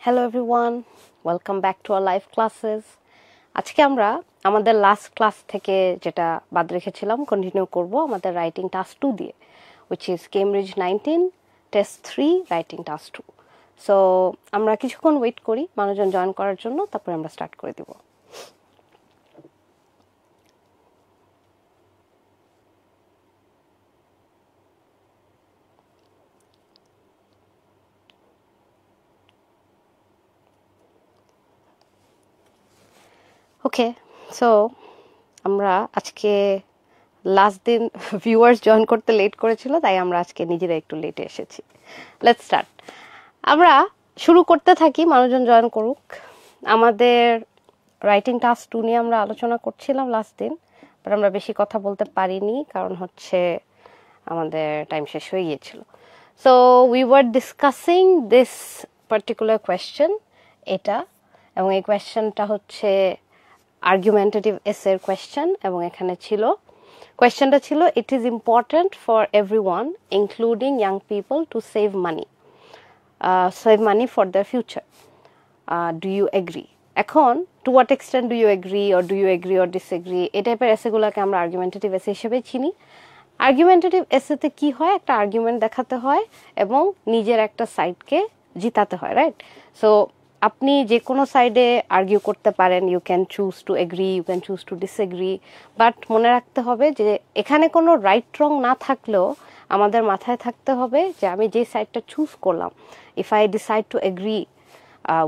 Hello everyone, welcome back to our live classes. আজকে আমরা আমাদের লাস্ট ক্লাস থেকে যেটা বাদ রেখেছিলাম কন্টিনিউ করব আমাদের রাইটিং টাস্ক 2 দিয়ে, which is Cambridge 19 Test 3 writing task 2. So আমরা কিছুক্ষণ ওয়েট করি মানুষজন জয়েন করার জন্য, তারপরে আমরা স্টার্ট করে দিব. ওকে, সো আমরা আজকে লাস্ট দিন ভিউয়ার্স জয়েন করতে লেট করেছিল, তাই আমরা আজকে নিজেরা একটু লেটে এসেছি. Let's start. আমরা শুরু করতে থাকি, মানুষজন জয়েন করুক. আমাদের রাইটিং টাস্ক 2 নিয়ে আমরা আলোচনা করছিলাম লাস্ট দিন, বাট আমরা বেশি কথা বলতে পারিনি, কারণ হচ্ছে আমাদের টাইম শেষ হয়ে গিয়েছিল. So we were discussing this particular question, এটা, এবং এই কোয়েশ্চেনটা হচ্ছে আর্গুমেন্টেটিভ এসের কোয়েশ্চেন, এবং এখানে ছিল কোয়েশ্চেনটা ছিল it is important for everyone including young people to save money for the future. Do you agree? এখন to what extent do you agree or disagree, এই টাইপের এসেগুলোকে আমরা আর্গুমেন্টেটিভ এসে হিসেবে চিনি. আর্গুমেন্টেটিভ এসেতে কি হয়, একটা আর্গুমেন্ট দেখাতে হয় এবং নিজের একটা সাইডকে জিতাতে হয়, রাইট? সো আপনি যে কোনো সাইডে আর্গিউ করতে পারেন, you can choose to agree, you can choose to disagree, but মনে রাখতে হবে যে এখানে কোনো রাইট রং না থাকলেও আমাদের মাথায় থাকতে হবে যে আমি যে সাইডটা চুজ করলাম, if I decide to agree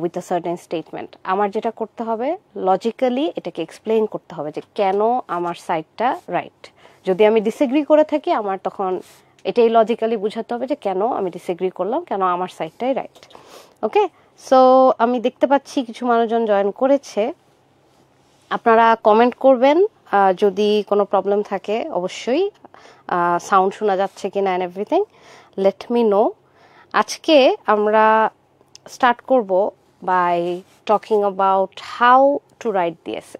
with a certain statement, আমার যেটা করতে হবে লজিক্যালি এটাকে এক্সপ্লেইন করতে হবে যে কেন আমার সাইডটা রাইট. যদি আমি ডিসএগ্রি করে থাকি, আমার তখন এটাই লজিক্যালি বুঝাতে হবে যে কেন আমি ডিসএগ্রি করলাম, কেন আমার সাইডটাই রাইট. ওকে, সো আমি দেখতে পাচ্ছি কিছু মানুষজন জয়েন করেছে. আপনারা কমেন্ট করবেন যদি কোনো প্রবলেম থাকে, অবশ্যই সাউন্ড শোনা যাচ্ছে কিনা and everything, let me know. আজকে আমরা স্টার্ট করব by talking about how to write the essay.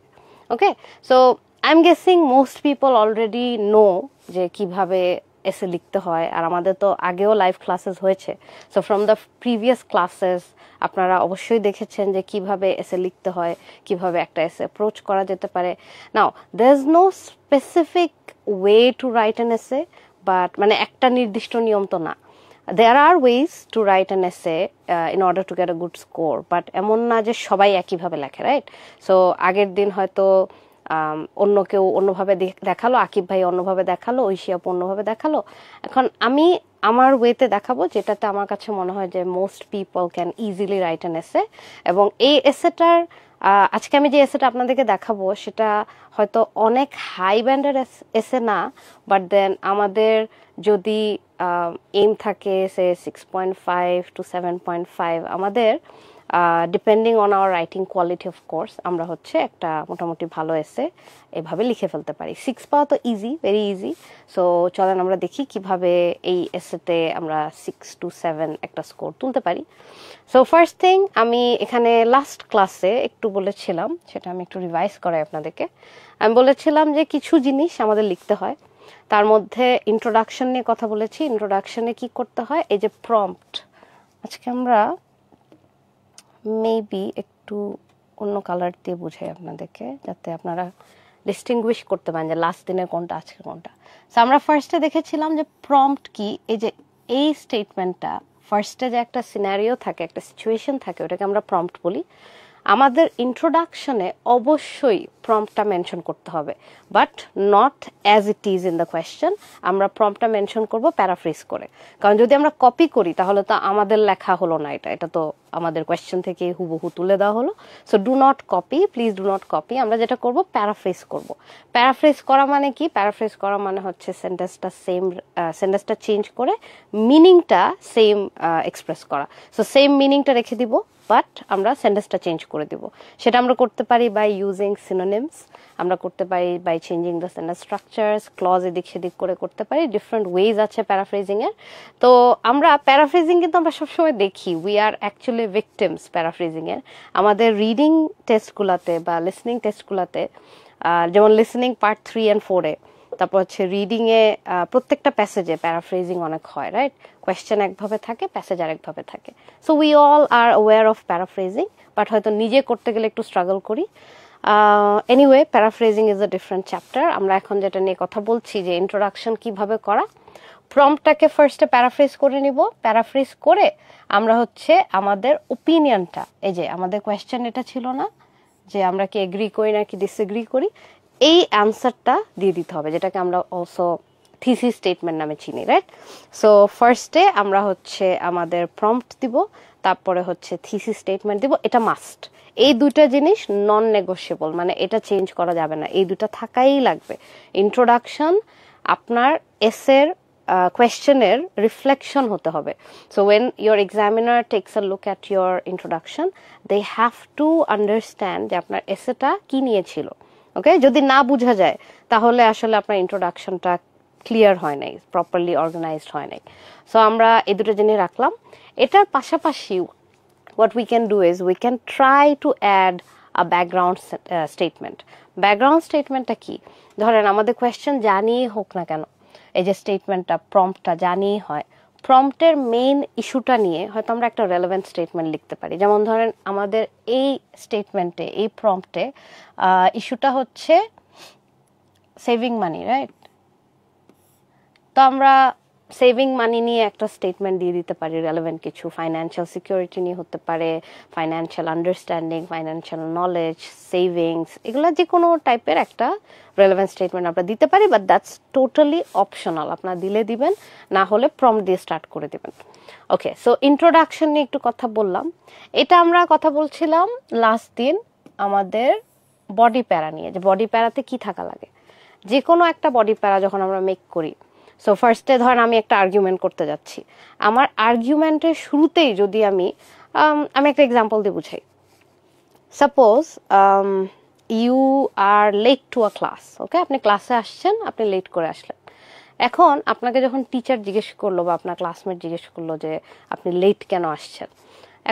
Okay, so I am guessing most people already know যে কিভাবে এসে লিখতে হয়, আর আমাদের তো আগেও লাইভ ক্লাসেস হয়েছে. So from the previous classes আপনারা অবশ্যই দেখেছেন যে কিভাবে এসে লিখতে হয়, কিভাবে একটা এসে অ্যাপ্রোচ করা যেতে পারে. Now there is no specific way to write an essay, but মানে একটা নির্দিষ্ট নিয়ম তো না. There are ways to write an essay in order to get a good score, but এমন না যে সবাই একইভাবে লেখে, রাইট? সো আগের দিন হয়তো অন্য কেউ অন্যভাবে দেখালো, আকিব ভাই অন্যভাবে দেখালো, ঐশী আপু অন্যভাবে দেখালো. এখন আমি আমার ওয়েতে দেখাবো যেটাতে আমার কাছে মনে হয় যে most people can easily right an এসে. এবং এই এসেটার আজকে আমি যে এসেটা আপনাদেরকে দেখাবো সেটা হয়তো অনেক হাই ব্যান্ডের এসে না, বাট দেন আমাদের যদি এইম থাকে সে 6.5 to 7.5, আমাদের depending on our writing quality of course আমরা হচ্ছে একটা মোটামুটি ভালো এসে এভাবে লিখে ফেলতে পারি. 6 পাওয়া তো ইজি, ভেরি ইজি. সো চলেন আমরা দেখি কিভাবে এই এসেতে আমরা 6 to 7 একটা স্কোর তুলতে পারি. সো ফার্স্ট থিং, আমি এখানে লাস্ট ক্লাসে একটু বলেছিলাম, সেটা আমি একটু রিভাইজ করাই আপনাদেরকে. আমি বলেছিলাম যে কিছু জিনিস আমাদের লিখতে হয়, তার মধ্যে ইন্ট্রোডাকশন নিয়ে কথা বলেছি. ইন্ট্রোডাকশনে কি করতে হয়, এই যে প্রম্পট, আজকে আমরা মেবি একটু অন্য কালার দিয়ে বুঝাই আপনাদেরকে, যাতে আপনারা ডিস্টিংগুইশ করতে পারেন যে লাস্ট দিনের কোনটা আজকে কোনটা. সো আমরা ফার্স্টে দেখেছিলাম যে প্রম্পট কি, এই যে এই স্টেটমেন্টটা ফার্স্টে যে একটা সিনারিও থাকে, একটা সিচুয়েশন থাকে, ওটাকে আমরা প্রম্পট বলি. আমাদের ইন্ট্রোডাকশনে অবশ্যই প্রম্পটটা মেনশন করতে হবে, but not as it is in the question. আমরা প্রম্পটটা মেনশন করব প্যারাফ্রেজ করে, কারণ যদি আমরা কপি করি তাহলে তো আমাদের লেখা হলো না, এটা তো আমাদের কোয়েশ্চেন থেকে হুবহু তুলে দেওয়া হলো. So do not copy, please do not copy. আমরা যেটা করব প্যারাফ্রেজ করব. প্যারাফ্রেজ করা মানে কি? প্যারাফ্রেজ করা মানে হচ্ছে সেন্টেন্সটা চেঞ্জ করে মিনিংটা সেম এক্সপ্রেস করা. সো সেম মিনিংটা রেখে দিব, বাট আমরা সেন্টেন্সটা চেঞ্জ করে দিব. সেটা আমরা করতে পারি বাই ইউজিং সিনোনিমস, আমরা করতে পারি by changing the sentence structures, clause এদিক সেদিক করে করতে পারি. ডিফারেন্ট ওয়েজ আছে প্যারাফ্রেজিং এর. তো আমরা প্যারাফ্রেজিং কিন্তু আমরা সবসময় দেখি, we are actually victims paraphrasing এর. আমাদের রিডিং টেস্টগুলোতে বা লিসনিং টেস্টগুলোতে, যেমন লিসনিং পার্ট 3 and 4-এ তারপর হচ্ছে রিডিংয়ে প্রত্যেকটা প্যাসেজে প্যারাফ্রেজিং অনেক হয়, রাইট? কোয়েশ্চেন একভাবে থাকে, প্যাসেজ আরেকভাবে থাকে। So we all are aware of paraphrasing, but হয়তো নিজে করতে গেলে একটু স্ট্রাগল করি। Anyway, paraphrasing is a different chapter. আমরা এখন যেটা নিয়ে কথা বলছি যে ইন্ট্রোডাকশন কিভাবে করা। প্রম্পটটাকে ফার্স্টে প্যারাফ্রেজ করে নিব, প্যারাফ্রেজ করে আমরা হচ্ছে আমাদের ওপিনিয়নটা, এই যে আমাদের কোয়েশ্চেন এটা ছিল না যে আমরা কি এগ্রি করি না কি ডিসএগ্রি করি, এই অ্যান্সারটা দিয়ে দিতে হবে, যেটাকে আমরা অলসো থিসিস স্টেটমেন্ট নামে চিনি, রাইট? সো ফার্স্টে আমরা হচ্ছে আমাদের প্রম্পট দিব, তারপরে হচ্ছে থিসিস স্টেটমেন্ট দিব। এটা মাস্ট, এই দুইটা জিনিস নন নেগোশিয়েবল, মানে এটা চেঞ্জ করা যাবে না, এই দুটা থাকাই লাগবে। ইন্ট্রোডাকশন আপনার এসের কোয়েশ্চেনের রিফ্লেকশন হতে হবে। So when your examiner takes a look at your introduction, they have to understand যে আপনার এসেটা কি নিয়েছিল। ওকে, যদি না বোঝা যায় তাহলে আসলে আপনার ইন্ট্রোডাকশনটা ক্লিয়ার হয় নাই, প্রপারলি অর্গানাইজড হয় নাই। সো আমরা এই দুটো জিনিস রাখলাম। এটার পাশাপাশি what we can do is we can try to add a background statement. Background statementটা কি? ধরেন আমাদের কোয়েশ্চেন জানিয়ে হোক না কেন, এই যে স্টেটমেন্টটা প্রম্পটটা জানিয়ে হয়, প্রম্পটের মেইন ইস্যুটা নিয়ে হয়তো আমরা একটা রেলেভেন্ট স্টেটমেন্ট লিখতে পারি। যেমন ধরেন আমাদের এই স্টেটমেন্টে, এই প্রম্পটে ইস্যুটা হচ্ছে সেভিং মানি, রাইট? তো আমরা সেভিং মানি নিয়ে একটা স্টেটমেন্ট দিয়ে দিতে পারি, রেলেভেন্ট কিছু, ফাইন্যান্সিয়াল সিকিউরিটি নিয়ে হতে পারে, financial understanding, financial knowledge, savings, এগুলো যে কোনো টাইপের একটা রেলেভেন্ট স্টেটমেন্ট আমরা দিতে পারি, বাট দ্যাটস টোটালি অপশনাল। আপনারা দিলে দিবেন, না হলে প্রম্পট দিয়ে স্টার্ট করে দিবেন। ওকে, সো ইন্ট্রোডাকশন নিয়ে একটু কথা বললাম। এটা আমরা কথা বলছিলাম লাস্ট দিন আমাদের বডি প্যারা নিয়ে, যে বডি প্যারাতে কি থাকা লাগে। যে কোনো একটা বডি প্যারা যখন আমরা মেক করি, সো ফার্স্টে ধরেন আমি একটা আর্গুমেন্ট করতে যাচ্ছি, আমার আর্গুমেন্টের শুরুতেই যদি আমি একটা এক্সাম্পল দিয়ে বুঝাই। Suppose you are late to a class, okay, আপনি ক্লাসে আসছেন, আপনি লেট করে আসলেন। এখন আপনাকে যখন টিচার জিজ্ঞেস করলো বা আপনার ক্লাসমেট জিজ্ঞেস করলো যে আপনি লেট কেন আসছেন,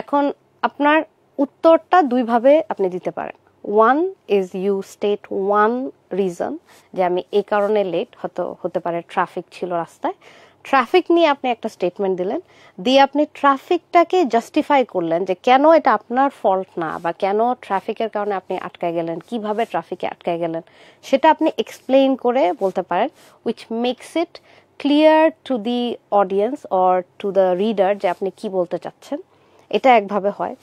এখন আপনার উত্তরটা দুইভাবে আপনি দিতে পারেন। One is you state one reason, যে আমি এই কারণে লেট, হতে পারে ট্রাফিক ছিল রাস্তায়, ট্রাফিক নিয়ে আপনি একটা স্টেটমেন্ট দিলেন, দিয়ে আপনি ট্রাফিকটাকে জাস্টিফাই করলেন যে কেন এটা আপনার ফল্ট না, বা কেন ট্রাফিকের কারণে আপনি আটকায় গেলেন, কিভাবে ট্রাফিকে আটকায় গেলেন, সেটা আপনি এক্সপ্লেইন করে বলতে পারেন, which makes it clear to the audience or to the reader যে আপনি কি বলতে চাচ্ছেন। এটা একভাবে হয়।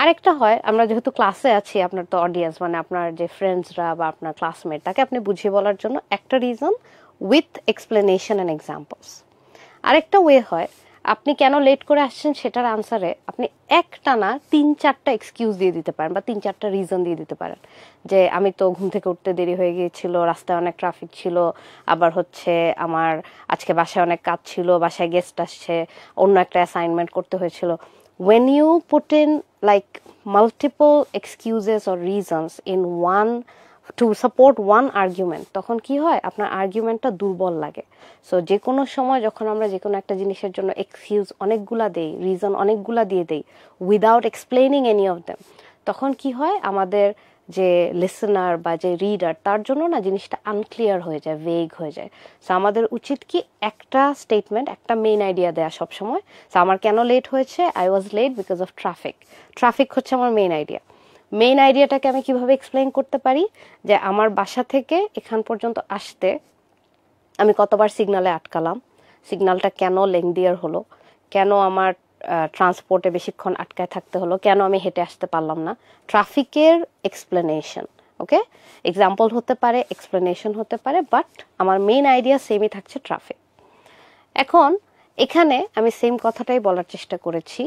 আরেকটা হয়, আমরা যেহেতু ক্লাসে আছি, আপনার তো অডিয়েন্স মানে আপনার যে ফ্রেন্ডসরা বা আপনার ক্লাসমেট, তাকে আপনি বুঝিয়ে বলার জন্য একটা reason with explanation and examples. আরেকটা ওয়ে হয়, আপনি কেন লেট করে আসছেন সেটার আনসারে আপনি একটানা 3-4টা এক্সকিউজ দিয়ে দিতে পারেন, বা 3-4টা রিজন দিয়ে দিতে পারেন, যে আমি তো ঘুম থেকে উঠতে দেরি হয়ে গিয়েছিল, রাস্তায় অনেক ট্রাফিক ছিল, আবার হচ্ছে আমার আজকে বাসায় অনেক কাজ ছিল, বাসায় গেস্ট আসছে, অন্য একটা অ্যাসাইনমেন্ট করতে হয়েছিল। When you put in like multiple excuses or reasons in one to support one argument, তখন কি হয়, আপনার আর্গুমেন্টটা দুর্বল লাগে। সো যে কোনো সময় যখন আমরা যে কোনো একটা জিনিসের জন্য এক্সকিউজ অনেকগুলা দেই, রিজন অনেকগুলা দিয়ে দেই, without explaining any of them, তখন কি হয়, আমাদের যে লিসেনার বা যে রিডার, তার জন্য না জিনিসটা আনক্লিয়ার হয়ে যায়, ভেগ হয়ে যায়। সো আমাদের উচিত কি, একটা স্টেটমেন্ট, একটা মেইন আইডিয়া দেয়া সবসময়। সো আমার কেন লেট হয়েছে, I was late because of traffic. Traffic হচ্ছে আমার মেইন আইডিয়া। মেইন আইডিয়াটাকে আমি কিভাবে এক্সপ্লেইন করতে পারি, যে আমার বাসা থেকে এখান পর্যন্ত আসতে আমি কতবার সিগনালে আটকালাম, সিগনালটা কেন লেংদিয়ার হলো, কেন আমার ট্রান্সপোর্টে বেশিক্ষণ আটকায় থাকতে হলো, কেন আমি হেঁটে আসতে পারলাম না, ট্রাফিকের এক্সপ্লেনেশন। ওকে, এক্সাম্পল হতে পারে, এক্সপ্লেনেশন হতে পারে, বাট আমার মেইন আইডিয়া সেমই থাকছে, ট্রাফিক। এখন এখানে আমি সেম কথাটাই বলার চেষ্টা করেছি।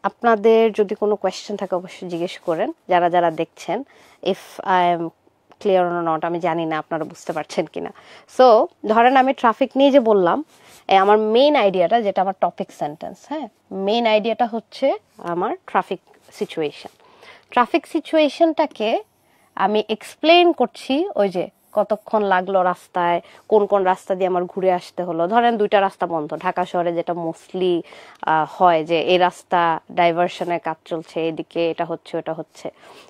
আপনাদের যদি কোনো কোয়েশ্চেন থাকে অবশ্যই জিজ্ঞেস করেন, যারা যারা দেখছেন। If I am clear or not, আমি জানি না আপনারা বুঝতে পারছেন কিনা। সো ধরেন আমি ট্রাফিক নিয়ে যে বললাম, আমার মেইন আইডিয়াটা, যেটা আমার টপিক সেন্টেন্স, হ্যাঁ, মেইন আইডিয়াটা হচ্ছে আমার ট্রাফিক সিচুয়েশন। ট্রাফিক সিচুয়েশনটাকে আমি এক্সপ্লেইন করছি ওই যে কতক্ষণ লাগলো রাস্তায়, কোন কোন রাস্তা দিয়ে আমার ঘুরে আসতে হলো। ধরেন দুইটা রাস্তা বন্ধ, ঢাকা শহরে যেটা মোস্টলি হয় যে এই রাস্তা ডাইভারশনের কাজ চলছে, এদিকে এটা হচ্ছে ওটা হচ্ছে।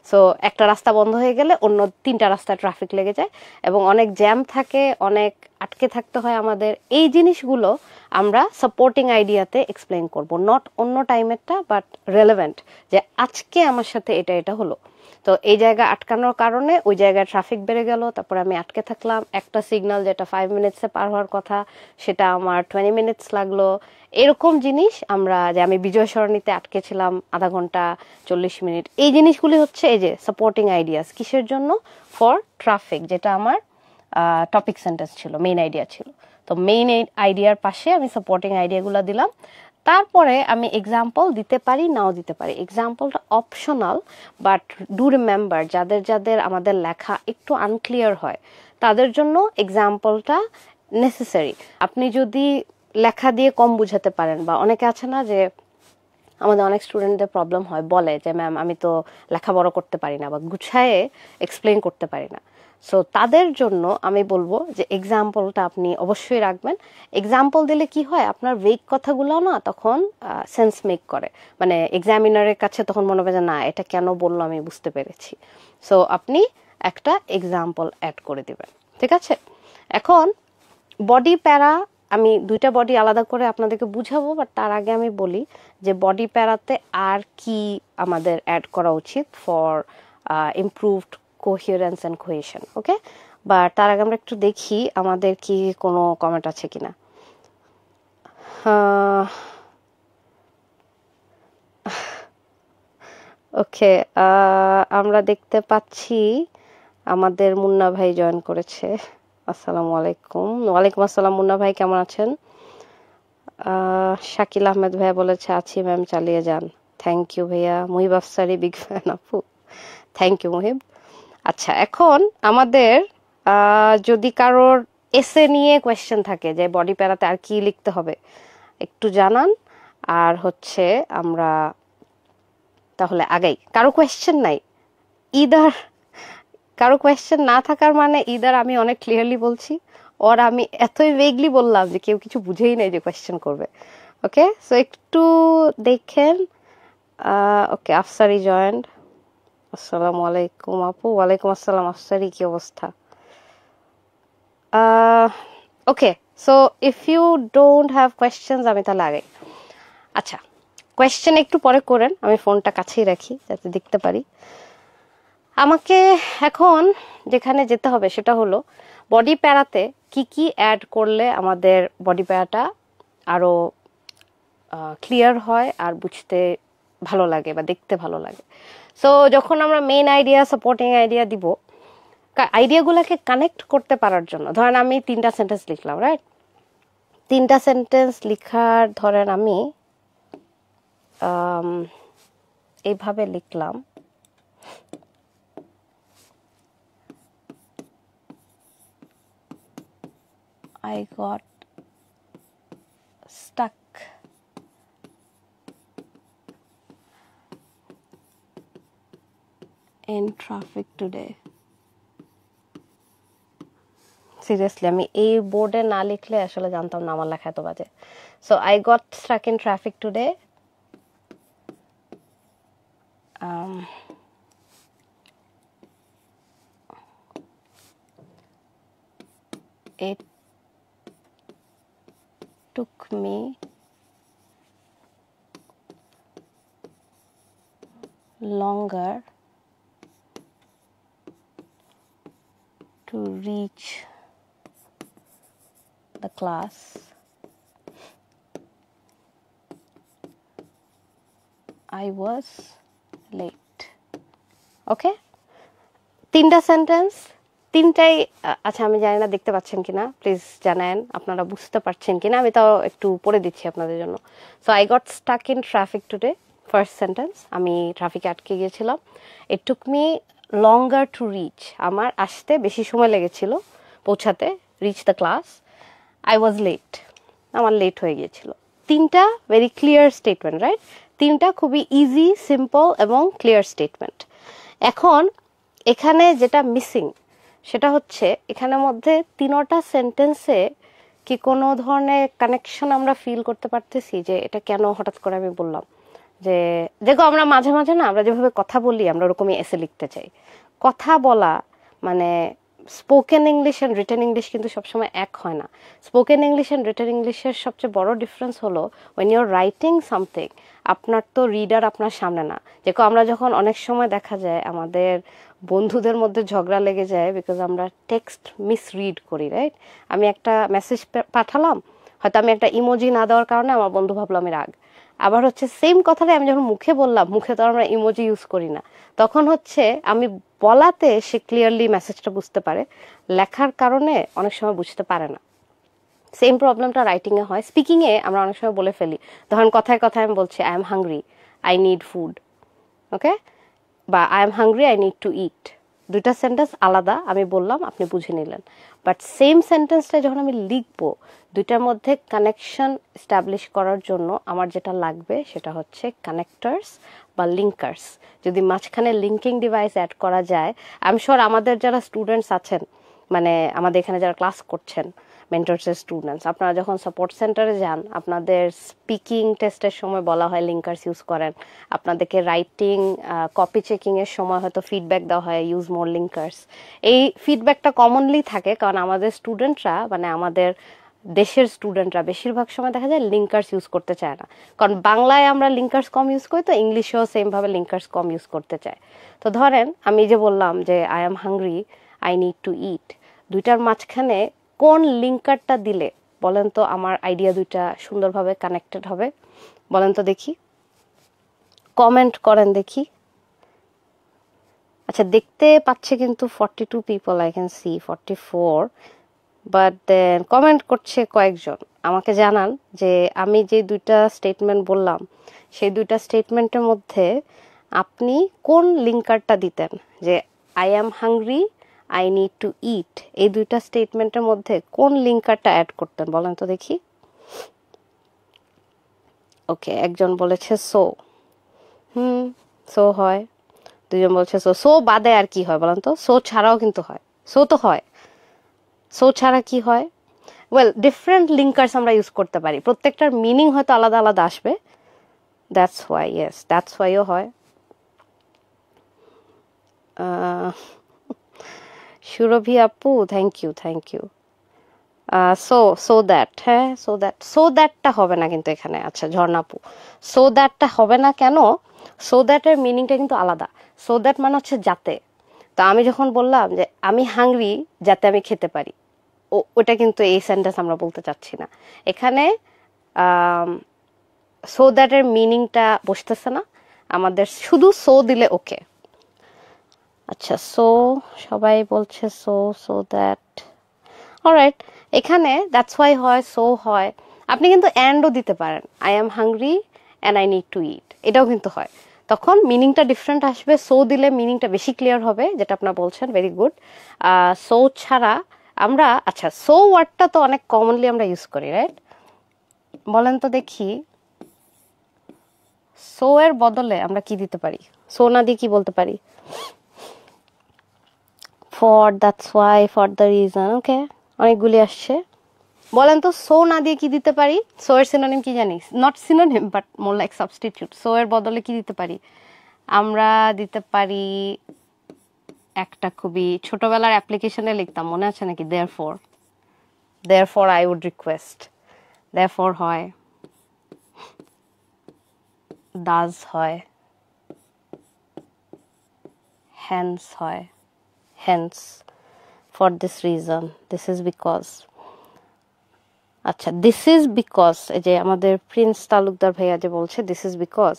সো একটা রাস্তা বন্ধ হয়ে গেলে অন্য তিনটা রাস্তায় ট্রাফিক লেগে যায় এবং অনেক জ্যাম থাকে, অনেক আটকে থাকতে হয় আমাদের। এই জিনিসগুলো আমরা সাপোর্টিং আইডিয়াতে এক্সপ্লেইন করব, নট অন্য টাইমেরটা, বাট রেলেভেন্ট, যে আজকে আমার সাথে এটা এটা হলো। তো এই জায়গা আটকানোর কারণে ওই জায়গায় ট্রাফিক বেড়ে গেল, তারপরে আমি আটকে থাকলাম, একটা সিগন্যাল যেটা 5 মিনিটসে পার হওয়ার কথা সেটা আমার 20 মিনিটস লাগলো। এরকম জিনিস আমরা, যে আমি বিজয় সরণিতে আটকে ছিলাম আধা ঘন্টা 40 মিনিট, এই জিনিসগুলি হচ্ছে এই যে সাপোর্টিং আইডিয়াস। কিসের জন্য? ফর ট্রাফিক, যেটা আমার টপিক সেন্টেন্স ছিল, মেইন আইডিয়া ছিল। তো মেইন আইডিয়ার পাশে আমি সাপোর্টিং আইডিয়াগুলো দিলাম। তারপরে আমি এক্সাম্পল দিতে পারি, নাও দিতে পারি। এক্সাম্পলটা অপশনাল, বাট ডু রিমেম্বার যাদের যাদের আমাদের লেখা একটু আনক্লিয়ার হয় তাদের জন্য এক্সাম্পলটা নেসেসারি। আপনি যদি লেখা দিয়ে কম বুঝাতে পারেন, বা অনেকে আছে না যে আমাদের অনেক স্টুডেন্টদের প্রবলেম হয়, বলে যে ম্যাম আমি তো লেখা বড় করতে পারি না বা গুছায়ে এক্সপ্লেন করতে পারি না। সো তাদের জন্য আমি বলবো যে এক্সাম্পলটা আপনি অবশ্যই রাখবেন। এক্সাম্পল দিলে কি হয়, আপনার ভেগ কথাগুলো না তখন সেন্স মেক করে, মানে এক্সামিনারের কাছে তখন মনে হবে যে না এটা কেন বললো আমি বুঝতে পেরেছি। সো আপনি একটা এক্সাম্পল অ্যাড করে দিবেন, ঠিক আছে? এখন বডি প্যারা, আমি দুইটা বডি আলাদা করে আপনাদেরকে বুঝাবো, বাট তার আগে আমি বলি যে বডি প্যারাতে আর কি আমাদের অ্যাড করা উচিত ফর ইমপ্রুভড কোহিয়ারেন্স অ্যান্ড কোহেশন। ওকে, বা তার আগে আমরা একটু দেখি আমাদের কি কোনো কমেন্ট আছে কিনা। ওকে, আমরা দেখতে পাচ্ছি আমাদের মুন্না ভাই জয়েন করেছে। আসসালামু আলাইকুম। ওয়ালাইকুম আসসালাম মুন্না ভাই, কেমন আছেন? শাকিল আহমেদ ভাইয়া বলেছে আছি ম্যাম, চালিয়ে যান। থ্যাংক ইউ ভাইয়া। মুহিব আফসারি, বিগ ফ্যান আপু, থ্যাংক ইউ মুহিব। আচ্ছা, এখন আমাদের যদি কারোর এসে নিয়ে কোয়েশ্চেন থাকে যে বডি প্যারাতে আর কি লিখতে হবে একটু জানান, আর হচ্ছে আমরা তাহলে আগাই। কারো কোয়েশ্চেন নাই, ইদার কারো কোয়েশ্চেন না থাকার মানে ইদার আমি অনেক ক্লিয়ারলি বলছি, ওর আমি এতই ভেগলি বললাম যে কেউ কিছু বুঝেই নাই যে কোয়েশ্চেন করবে। ওকে, সো একটু দেখেন। Okay, Afsari joined. আসসালামু আলাইকুম আপু। ওয়ালাইকুম আসসালাম আফসারি, কি অবস্থা? Okay, so if you don't have questions আমি তাহলে আগাই। আচ্ছা, কোয়েশ্চেন একটু পরে করেন, আমি ফোনটা কাছেই রাখি যাতে দেখতে পারি। আমাকে এখন যেখানে যেতে হবে সেটা হলো বডি প্যারাতে কি কি অ্যাড করলে আমাদের বডি প্যারাটা আরো ক্লিয়ার হয় আর বুঝতে ভালো লাগে বা দেখতে ভালো লাগে। সো যখন আমরা মেইন আইডিয়া, সাপোর্টিং আইডিয়া দিব, আইডিয়াগুলোকে কানেক্ট করতে পারার জন্য, ধরেন আমি 3টা সেন্টেন্স লিখলাম, রাইট? 3টা সেন্টেন্স লিখার ধরেন আমি এইভাবে লিখলাম, I got stuck in traffic today. Seriously আমি এই বোর্ডে না লিখলে আসলে জানতাম না আমার লেখা এত বাজে। So I got stuck in traffic today. It took me longer to reach the class. I was late. ওকে, 3টা সেন্টেন্স, 3টাই। আচ্ছা, আমি জানি না দেখতে পাচ্ছেন কিনা, প্লিজ জানান আপনারা বুঝতে পারছেন কিনা, আমি তাও একটু পড়ে দিচ্ছি আপনাদের জন্য। So I got stuck in traffic today, first sentence, আমি ট্রাফিকে আটকে গিয়েছিলাম। It took me longer to reach, আমার আসতে বেশি সময় লেগেছিল পৌঁছাতে, reach the class. I was late, আমার লেট হয়ে গিয়েছিল। 3টা ভেরি ক্লিয়ার স্টেটমেন্ট, রাইট? 3টা খুবই ইজি, সিম্পল এবং ক্লিয়ার স্টেটমেন্ট। এখন এখানে যেটা মিসিং সেটা হচ্ছে এখানের মধ্যে তিনটা সেন্টেন্সে কি কোনো ধরনের কানেকশন আমরা ফিল করতে পারতেছি যে এটা কেন হঠাৎ করে আমি বললাম যে দেখো আমরা মাঝে মাঝে না আমরা যেভাবে কথা বলি আমরা ওরকমই এসে লিখতে চাই। কথা বলা মানে spoken English and written English কিন্তু সবসময় এক হয় না। স্পোকেন ইংলিশ অ্যান্ড রিটেন ইংলিশের সবচেয়ে বড় ডিফারেন্স হলো ওয়েন ইউর রাইটিং সামথিং, আপনার তো রিডার আপনার সামনে না। দেখো আমরা যখন অনেক সময় দেখা যায় আমাদের বন্ধুদের মধ্যে ঝগড়া লেগে যায় বিকজ আমরা টেক্সট মিসরিড করি, রাইট? আমি একটা মেসেজ পাঠালাম, হয়তো আমি একটা ইমোজি না দেওয়ার কারণে আমার বন্ধু ভাবলো আমি রাগ। আবার হচ্ছে সেম কথাটাই আমি যখন মুখে বললাম, মুখে তো আমরা ইমোজি ইউজ করি না, তখন হচ্ছে আমি বলাতে সে ক্লিয়ারলি মেসেজটা বুঝতে পারে, লেখার কারণে অনেক সময় বুঝতে পারে না। সেম প্রবলেমটা রাইটিংয়ে হয়। স্পিকিংয়ে আমরা অনেক সময় বলে ফেলি, ধরেন কথায় কথায় আমি বলছি I am hungry, I need food, okay, বা I am hungry, I need to eat. দুইটা সেন্টেন্স আলাদা, আমি বললাম আপনি বুঝে নিলেন, বাট সেম সেন্টেন্সটা যখন আমি লিখবো দুইটার মধ্যে কানেকশন এস্টাবলিশ করার জন্য আমার যেটা লাগবে সেটা হচ্ছে কানেক্টার্স বা লিঙ্কার্স। যদি মাঝখানে লিঙ্কিং ডিভাইস অ্যাড করা যায়, আই এম শিওর আমাদের যারা স্টুডেন্টস আছেন, মানে আমাদের এখানে যারা ক্লাস করছেন মেন্টরসের স্টুডেন্টস, আপনারা যখন সাপোর্ট সেন্টারে যান আপনাদের স্পিকিং টেস্টের সময় বলা হয় লিঙ্কার্স ইউজ করেন, আপনাদেরকে রাইটিং কপি চেকিংয়ের সময় হয়তো ফিডব্যাক দেওয়া হয় ইউজ মোর লিঙ্কার্স। এই ফিডব্যাকটা কমনলি থাকে কারণ আমাদের স্টুডেন্টরা, মানে আমাদের দেশের স্টুডেন্টরা বেশিরভাগ সময় দেখা যায় লিঙ্কার্স ইউজ করতে চায় না, কারণ বাংলায় আমরা লিঙ্কার্স কম ইউজ করি, তো ইংলিশেও সেমভাবে লিঙ্কার্স কম ইউজ করতে চায়। তো ধরেন আমি যে বললাম যে I am hungry, I need to eat, দুইটার মাঝখানে কোন লিঙ্কারটা দিলে বলেন তো আমার আইডিয়া দুইটা সুন্দরভাবে কানেক্টেড হবে? বলেন তো দেখি, কমেন্ট করেন দেখি। আচ্ছা দেখতে পাচ্ছে কিন্তু 42 people, I can see 44, but then comment করছে কয়েকজন। আমাকে জানান যে আমি যে দুইটা স্টেটমেন্ট বললাম সেই দুইটা স্টেটমেন্টের মধ্যে আপনি কোন লিঙ্কারটা দিতেন, যে I am hungry, I need to eat, এই দুইটা স্টেটমেন্টের মধ্যে কোন লিঙ্কারটা অ্যাড করতেন বলেন তো দেখি। ওকে, একজন বলেছে সো, সো হয়, দুজন বলছে সো। সো বাদে আর কি হয় বলেন তো? সো ছাড়াও কিন্তু হয়, সো তো হয়, সো ছাড়া কি হয়? ওয়েল, ডিফারেন্ট লিঙ্কার্স আমরা ইউজ করতে পারি, প্রত্যেকটার মিনিং হয়তো আলাদা আলাদা আসবে, দ্যাটস ওয়াই, ইয়েস দ্যাটস ওয়াইও হয়। সুরভি আপু thank you, thank you. So that, হ্যাঁ সো দ্যাটটা হবে না কিন্তু এখানে। আচ্ছা ঝর্ণাপু, সো দ্যাটটা হবে না কেন? সো দ্যাটের মিনিংটা কিন্তু আলাদা। সো দ্যাট মানে হচ্ছে যাতে। তো আমি যখন বললাম যে আমি হাংরি যাতে আমি খেতে পারি, ওটা কিন্তু এই সেন্টেন্স আমরা বলতে চাচ্ছি না এখানে। সো দ্যাটের মিনিংটা বসতেছে না আমাদের, শুধু সো দিলে ওকে। আচ্ছা সো সবাই বলছে সো দ্যাট, অলরাইট। এখানে দ্যাটস ওয়াই হয়, সো হয়, আপনি কিন্তু অ্যান্ডও দিতে পারেন, I am hungry and I need to eat, এটাও কিন্তু হয়। তখন মিনিংটা ডিফারেন্ট আসবে, সো দিলে মিনিংটা বেশি ক্লিয়ার হবে, যেটা আপনারা বলছেন, ভেরি গুড। সো ছাড়া আমরা, আচ্ছা সো ওয়ার্ডটা তো অনেক কমনলি আমরা ইউজ করি, রাইট? বলেন তো দেখি সো এর বদলে আমরা কি দিতে পারি? সো না দিয়ে কি বলতে পারি? For, that's why, for the reason, okay, অনেকগুলি আসছে। বলেন তো সো না দিয়ে কি দিতে পারি? সো এর সিনোনিম কি জানিস? Not synonym but more like substitute. So এর বদলে কি দিতে পারি? আমরা দিতে পারি একটা খুবই ছোটবেলার অ্যাপ্লিকেশনে লিখতাম, মনে আছে নাকি? Therefore I would request, therefore হয়, ডাজ হয়, হ্যান্স হয়, hence, for this reason, this is because. আচ্ছা দিস ইজ বিকজ, এই যে আমাদের প্রিন্স তালুকদার ভাইয়া যে বলছে this is because,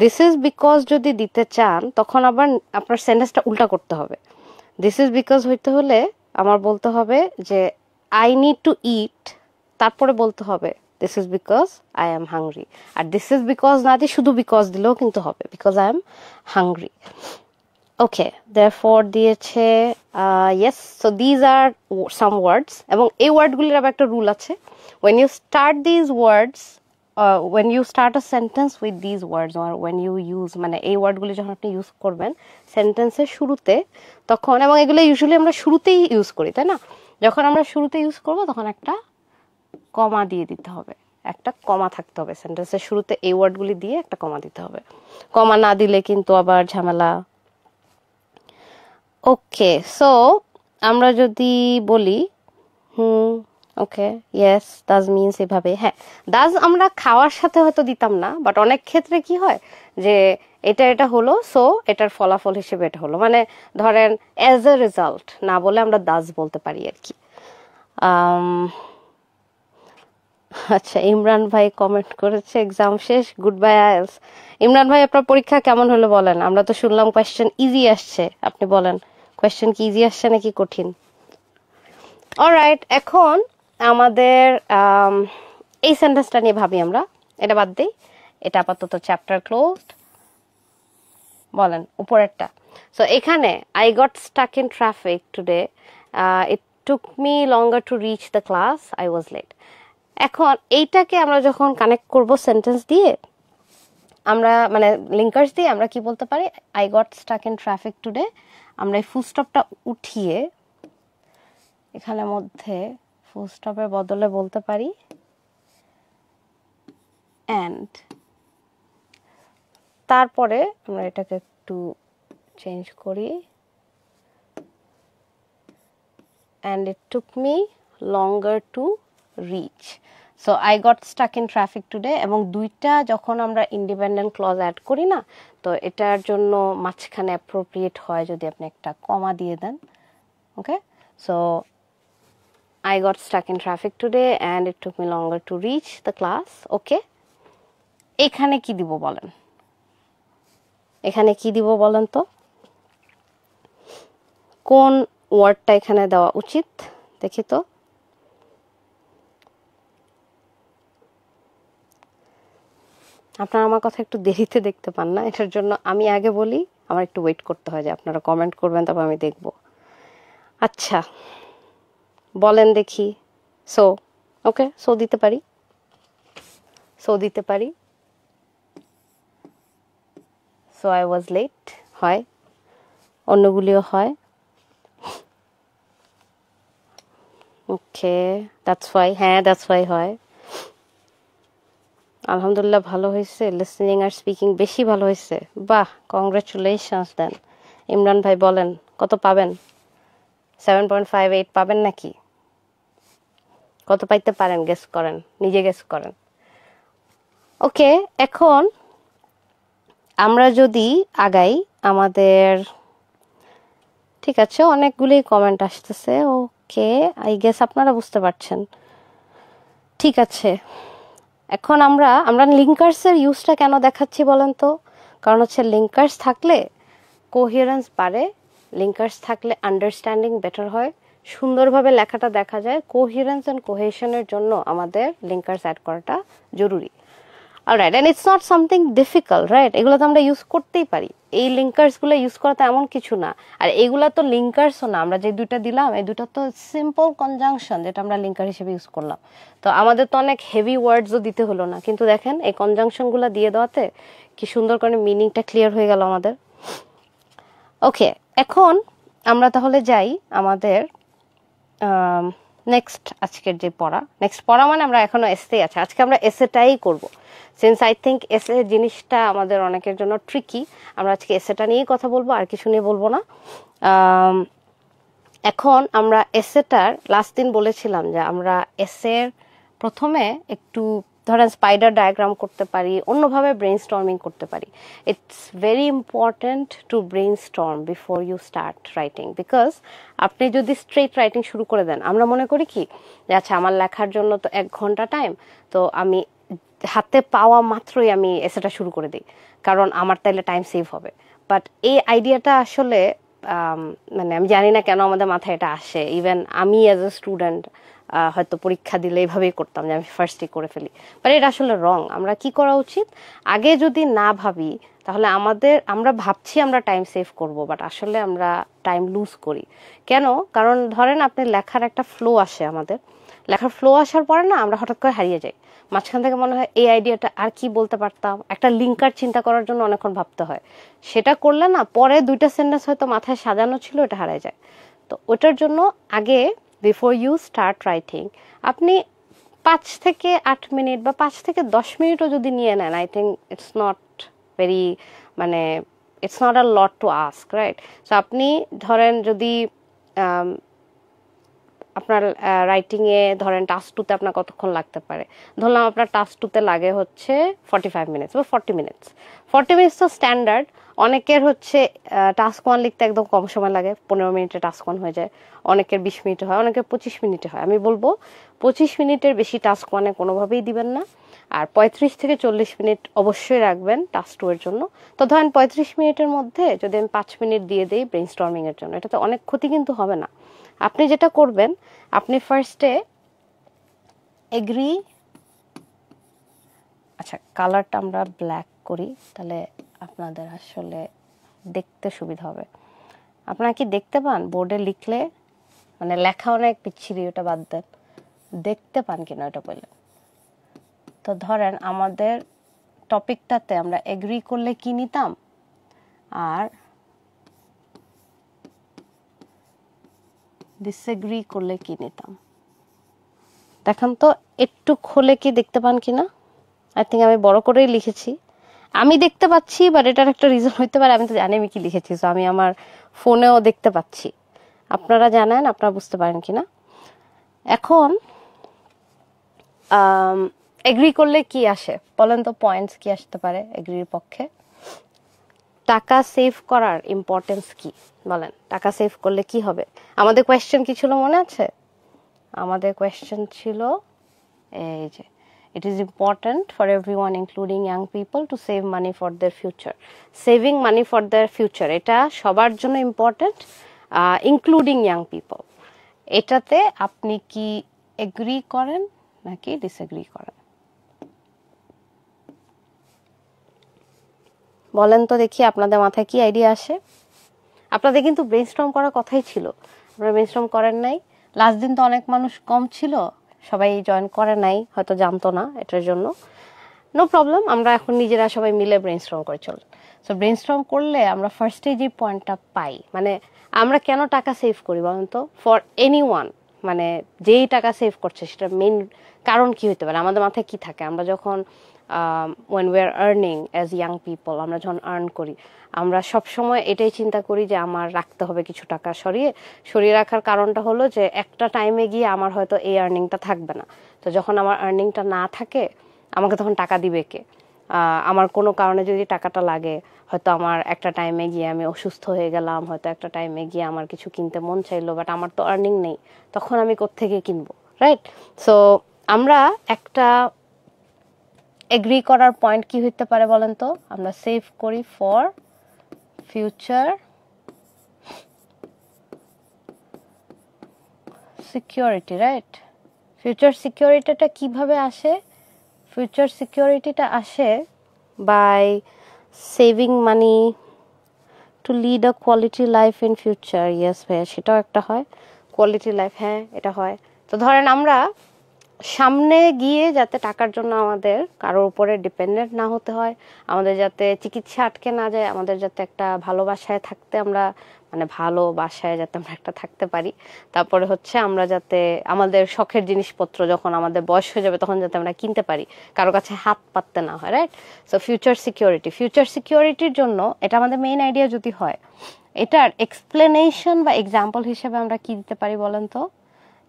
this is because যদি দিতে চান তখন আবার আপনার সেন্টেন্সটা উল্টা করতে হবে। দিস ইজ বিকজ হইতে হলে আমার বলতে হবে যে আই নিড টু ইট, তারপরে বলতে হবে this is because I am hungry. আর দিস ইজ বিকজ না দিয়ে শুধু বিকজ দিলেও কিন্তু হবে, because I am hungry. Okay, therefore দিয়েছে, yes, so these are some words, এবং এই ওয়ার্ডগুলির আবার একটা রুল আছে, when you start these words when you start a sentence with these words or when you use মানে এই ওয়ার্ডগুলি যখন আপনি ইউজ করবেন সেন্টেন্সের শুরুতে তখন, এবং এগুলো ইউজুয়ালি আমরা শুরুতেই ইউজ করি তাই না, যখন আমরা শুরুতে ইউজ করব তখন একটা কমা দিয়ে দিতে হবে, একটা কমা থাকতে হবে সেন্টেন্সের শুরুতে, এই ওয়ার্ডগুলি দিয়ে একটা কমা দিতে হবে, কমা না দিলে কিন্তু আবার ঝামেলা। ওকে, সো আমরা যদি বলি ওকে ইয়েস ডাজ মিনস এভাবে, হ্যাঁ ডাজ আমরা খাওয়ার সাথে হয়তো দিতাম না, বাট অনেক ক্ষেত্রে কি হয় যে এটা হলো, সো এটার ফলাফল হিসেবে এটা হলো, মানে ধরেন অ্যাজ এ রেজাল্ট না বলে আমরা ডাজ বলতে পারি আর কি। আচ্ছা, ইমরান ভাই কমেন্ট করেছে এক্সাম শেষ, গুড বাই আইএলস। ইমরান ভাই আপনার পরীক্ষা কেমন হলো বলেন, আমরা তো শুনলাম কোয়েশ্চেন ইজি আসছে, আপনি বলেন কোয়েশ্চেন কি ইজি আসছে নাকি কঠিন? অলরাইট, এখন আমাদের এই সেন্টেন্সটা নিয়ে ভাবি আমরা, এটা বাদ দিই, এটা আপাতত চ্যাপ্টার ক্লোজড। বলেন উপরেরটা। সো এখানে I got stuck in traffic today, it took me longer to reach the class, I was late. এখন এইটাকে আমরা যখন কানেক্ট করব সেন্টেন্স দিয়ে, আমরা মানে লিঙ্কার্স দিয়ে আমরা কি বলতে পারি, I got stuck in traffic today, আমরা এই ফুল স্টপটা উঠিয়ে এখানে মধ্যে ফুল স্টপের বদলে বলতে পারি অ্যান্ড, তারপরে আমরা এটাকে একটু চেঞ্জ করি, and it took me longer to rich. So I got stuck in traffic today, এবং দুইটা যখন আমরা ইন্ডিপেন্ডেন্ট ক্লজ অ্যাড করি না, তো এটার জন্য মাঝখানে অ্যাপ্রোপ্রিয়েট হয় যদি আপনি একটা কমা দিয়ে দেন। ওকে, so I got stuck in traffic today and it took me longer to reach the class. ওকে, এখানে কি দিব বলেন, এখানে কি দিব বলেন তো, কোন ওয়ার্ডটা এখানে দেওয়া উচিত দেখি তো। আপনারা আমার কথা একটু দেরিতে দেখতে পান না, এটার জন্য আমি আগে বলি, আমার একটু ওয়েট করতে হয় যে আপনারা কমেন্ট করবেন, তবে আমি দেখব। আচ্ছা বলেন দেখি, সো ওকে, সো দিতে পারি, সো দিতে পারি, সো আই ওয়াজ লেট হয়, অন্যগুলিও হয়। ওকে, দ্যাটস ওয়াই, হ্যাঁ দ্যাটস ওয়াই হয়। আলহামদুলিল্লাহ ভালো হয়েছে, লিসনিং আর স্পিকিং বেশি ভালো হয়েছে, বাহ কংগ্রাচুলেশনস দেন। ইমরান ভাই বলেন কত পাবেন, 7.58 পাবেন নাকি, কত পাইতে পারেন গেস করেন, নিজে গেস করেন। ওকে, এখন আমরা যদি আগাই আমাদের, ঠিক আছে অনেকগুলি কমেন্ট আসতেছে, ওকে আই গেস আপনারা বুঝতে পারছেন, ঠিক আছে। এখন আমরা লিঙ্কার্সের ইউজটা কেন দেখাচ্ছি বলেন তো, কারণ হচ্ছে লিঙ্কার্স থাকলে কোহিরেন্স বাড়ে, লিঙ্কার্স থাকলে আন্ডারস্ট্যান্ডিং বেটার হয়, সুন্দরভাবে লেখাটা দেখা যায়। কোহিরেন্স অ্যান্ড কোহেশনের জন্য আমাদের লিঙ্কার্স অ্যাড করাটা জরুরি। Alright, and it's not something difficult, right? এগুলো তো আমরা ইউজ করতেই পারি, এই লিঙ্কার্সগুলো ইউজ করা তো এমন কিছু না। আর এগুলা তো লিঙ্কার্সও না, আমরা যে দুইটা দিলাম এই দুটো তো সিম্পল কনজাংশন, যেটা আমরা লিঙ্কার হিসেবে ইউজ করলাম। তো আমাদের তো অনেক হেভি ওয়ার্ডসও দিতে হলো না, কিন্তু দেখেন এই কনজাংশনগুলো দিয়ে দেওয়াতে কি সুন্দর করে মিনিংটা ক্লিয়ার হয়ে গেল আমাদের। ওকে, এখন আমরা তাহলে যাই আমাদের নেক্সট আজকের যে নেক্সট পড়া মানে আমরা এখনো এসে আছে, আজকে আমরা এসেটাই করব। সিন্স আই থিঙ্ক এসে জিনিসটা আমাদের অনেকের জন্য ট্রিকি, আমরা আজকে এসেটা নিয়েই কথা বলবো, আর কিছু নিয়ে বলবো না। এখন আমরা এসেটার লাস্ট দিন বলেছিলাম যে আমরা এসের প্রথমে একটু ধরেন স্পাইডার ডায়াগ্রাম করতে পারি, অন্যভাবে ব্রেইনস্টর্মিং করতে পারি। It's very important to brainstorm before you start writing, because আপনি যদি স্ট্রেট রাইটিং শুরু করে দেন, আমরা মনে করি কি যে আচ্ছা আমার লেখার জন্য তো 1 ঘন্টা টাইম, তো আমি হাতে পাওয়া মাত্রই আমি এসেটা শুরু করে দিই, কারণ আমার তাইলে টাইম সেভ হবে। বাট এই আইডিয়াটা আসলে মানে আমি জানি না কেন আমাদের মাথায় এটা আসে, ইভেন আমি অ্যাজ এ স্টুডেন্ট হয়তো পরীক্ষা দিলে এইভাবেই করতাম যে আমি ফার্স্টে করে ফেলি, বাট এটা আসলে রং। আমরা কি করা উচিত, আগে যদি না ভাবি তাহলে আমরা ভাবছি আমরা টাইম সেভ করব, বাট আসলে আমরা টাইম লুজ করি। কেন? কারণ ধরেন আপনি লেখার একটা ফ্লো আসে, আমাদের লেখার ফ্লো আসার পরে না আমরা হঠাৎ করে হারিয়ে যাই, মাঝখান থেকে মনে হয় এই আইডিয়াটা আর কি বলতে পারতাম, একটা লিঙ্কার চিন্তা করার জন্য অনেকক্ষণ ভাবতে হয়, সেটা করলে না পরে 2টা সেন্টেন্স হয়তো মাথায় সাজানো ছিল এটা হারিয়ে যায়। তো ওটার জন্য আগে বিফোর ইউ স্টার্ট রাইটিং আপনি 5 থেকে 8 মিনিট বা 5 থেকে 10 মিনিটও যদি নিয়ে নেন, I think it's not very, মানে it's not a lot to ask, right? So আপনি ধরেন যদি আপনার রাইটিংয়ে ধরেন টাস্ক 2তে আপনার কতক্ষণ লাগতে পারে, ধরলাম আপনার টাস্ক 2তে লাগে হচ্ছে 45 মিনিটস বা 40 মিনিটস। 40 মিনিটস তো স্ট্যান্ডার্ড। অনেকের হচ্ছে টাস্ক 1 লিখতে একদম কম সময় লাগে, 15 মিনিটে টাস্ক 1 হয়ে যায়, অনেকের 20 মিনিটে হয়, অনেকের 25 মিনিটে হয়। আমি বলবো 25 মিনিটের বেশি টাস্ক 1-এ কোনোভাবেই দিবেন না, আর 35 থেকে 40 মিনিট অবশ্যই রাখবেন টাস্ক 2 এর জন্য। তো ধরেন 35 মিনিটের মধ্যে যদি আমি 5 মিনিট দিয়ে দিই ব্রেইনস্টর্মিং এর জন্য, এটাতে অনেক ক্ষতি কিন্তু হবে না। আপনি যেটা করবেন, আপনি ফার্স্টে এগ্রি, আচ্ছা কালারটা আমরা ব্ল্যাক করি তাহলে আপনাদের আসলে দেখতে সুবিধা হবে। আপনারা কি দেখতে পান বোর্ডে লিখলে, মানে লেখা অনেক বিচ্ছিরি, ওটা বাদ দেন, দেখতে পান কিনা ওটা বললে। তো ধরেন আমাদের টপিকটাতে আমরা এগ্রি করলে কি নিতাম, আর ডিসএগ্রি করলে কি নিতাম, দেখেন তো একটু খোলে কি দেখতে পান কিনা। আই থিঙ্ক আমি বড় করেই লিখেছি, আমি দেখতে পাচ্ছি, বাট এটার একটা রিজন হইতে পারে আমি তো জানি আমি কি লিখেছি, তো আমি আমার ফোনেও দেখতে পাচ্ছি। আপনারা জানেন, আপনারা বুঝতে পারেন কিনা। এখন এগ্রি করলে কি আসে বলেন তো, পয়েন্টস কি আসতে পারে এগ্রির পক্ষে? টাকা সেভ করার ইম্পর্টেন্স কি বলেন, টাকা সেভ করলে কি হবে? আমাদের কোয়েশ্চেন কি ছিল মনে আছে? আমাদের কোয়েশ্চেন ছিল এই যে, it is important for everyone including young people to save money for their future. Saving money for their future এটা সবার জন্য ইম্পর্টেন্ট, ইনক্লুডিং ইয়াং পিপল। এটাতে আপনি কি এগ্রি করেন নাকি ডিসএগ্রি করেন বলেন তো দেখি, আপনাদের মাথায় কি আইডিয়া আসে? আপনাদের কিন্তু ব্রেইনস্টর্ম করার কথাই ছিল, আপনারা ব্রেইনস্টর্ম করেন নাই। লাস্ট দিন তো অনেক মানুষ কম ছিল, সবাই জয়েন করে নাই, হয়তো জানতো না এটার জন্য। নো প্রবলেম, আমরা এখন নিজেরা সবাই মিলে ব্রেইনস্টর্ম করে চল। সো ব্রেইনস্টর্ম করলে আমরা ফার্স্টে যে পয়েন্টটা পাই, মানে আমরা কেন টাকা সেভ করি বলেন তো, ফর এনিওয়ান, মানে যেই টাকা সেভ করছে সেটার মেইন কারণ কি হতে পারে, আমাদের মাথায় কি থাকে আমরা যখন when we are earning as young people, আমরা যখন আর্ন করি আমরা সব সময় এটাই চিন্তা করি যে আমার রাখতে হবে কিছু টাকা সরিয়ে রাখার কারণটা হলো যে একটা টাইমে গিয়ে আমার হয়তো এই আর্নিংটা থাকবে না। তো যখন আমার আর্নিংটা না থাকে আমাকে তখন টাকা দিবে কে? আমার কোনো কারণে যদি টাকাটা লাগে, হয়তো আমার একটা টাইমে গিয়ে আমি অসুস্থ হয়ে গেলাম, হয়তো একটা টাইমে গিয়ে আমার কিছু কিনতে মন চাইলো, বাট আমার তো আর্নিং নেই, তখন আমি কোত্থেকে কিনবো, রাইট? সো আমরা একটা এগ্রি করার পয়েন্ট কি হইতে পারে বলেন তো, আমরা সেভ করি for future security, right? Future সিকিউরিটিটা কিভাবে আসে? ফিউচার সিকিউরিটিটা আসে by saving money to lead a quality life in future. Yes ভাইয়া, সেটাও একটা হয়, কোয়ালিটি লাইফ, হ্যাঁ এটা হয়। তো ধরেন আমরা সামনে গিয়ে যাতে টাকার জন্য আমাদের কারোর উপরে ডিপেন্ডেন্ট না হতে হয়, আমাদের যাতে চিকিৎসা আটকে না যায়, আমাদের যাতে একটা ভালো বাসায় থাকতে আমরা, মানে ভালো বাসায় যাতে আমরা একটা থাকতে পারি, তারপরে হচ্ছে আমরা যাতে আমাদের শখের জিনিসপত্র যখন আমাদের বয়স হয়ে যাবে তখন যাতে আমরা কিনতে পারি, কারো কাছে হাত পাততে না হয়, রাইট? সো ফিউচার সিকিউরিটির জন্য এটা আমাদের মেইন আইডিয়া যদি হয়, এটার এক্সপ্লেনেশন বা এক্সাম্পল হিসেবে আমরা কি দিতে পারি বলেন তো?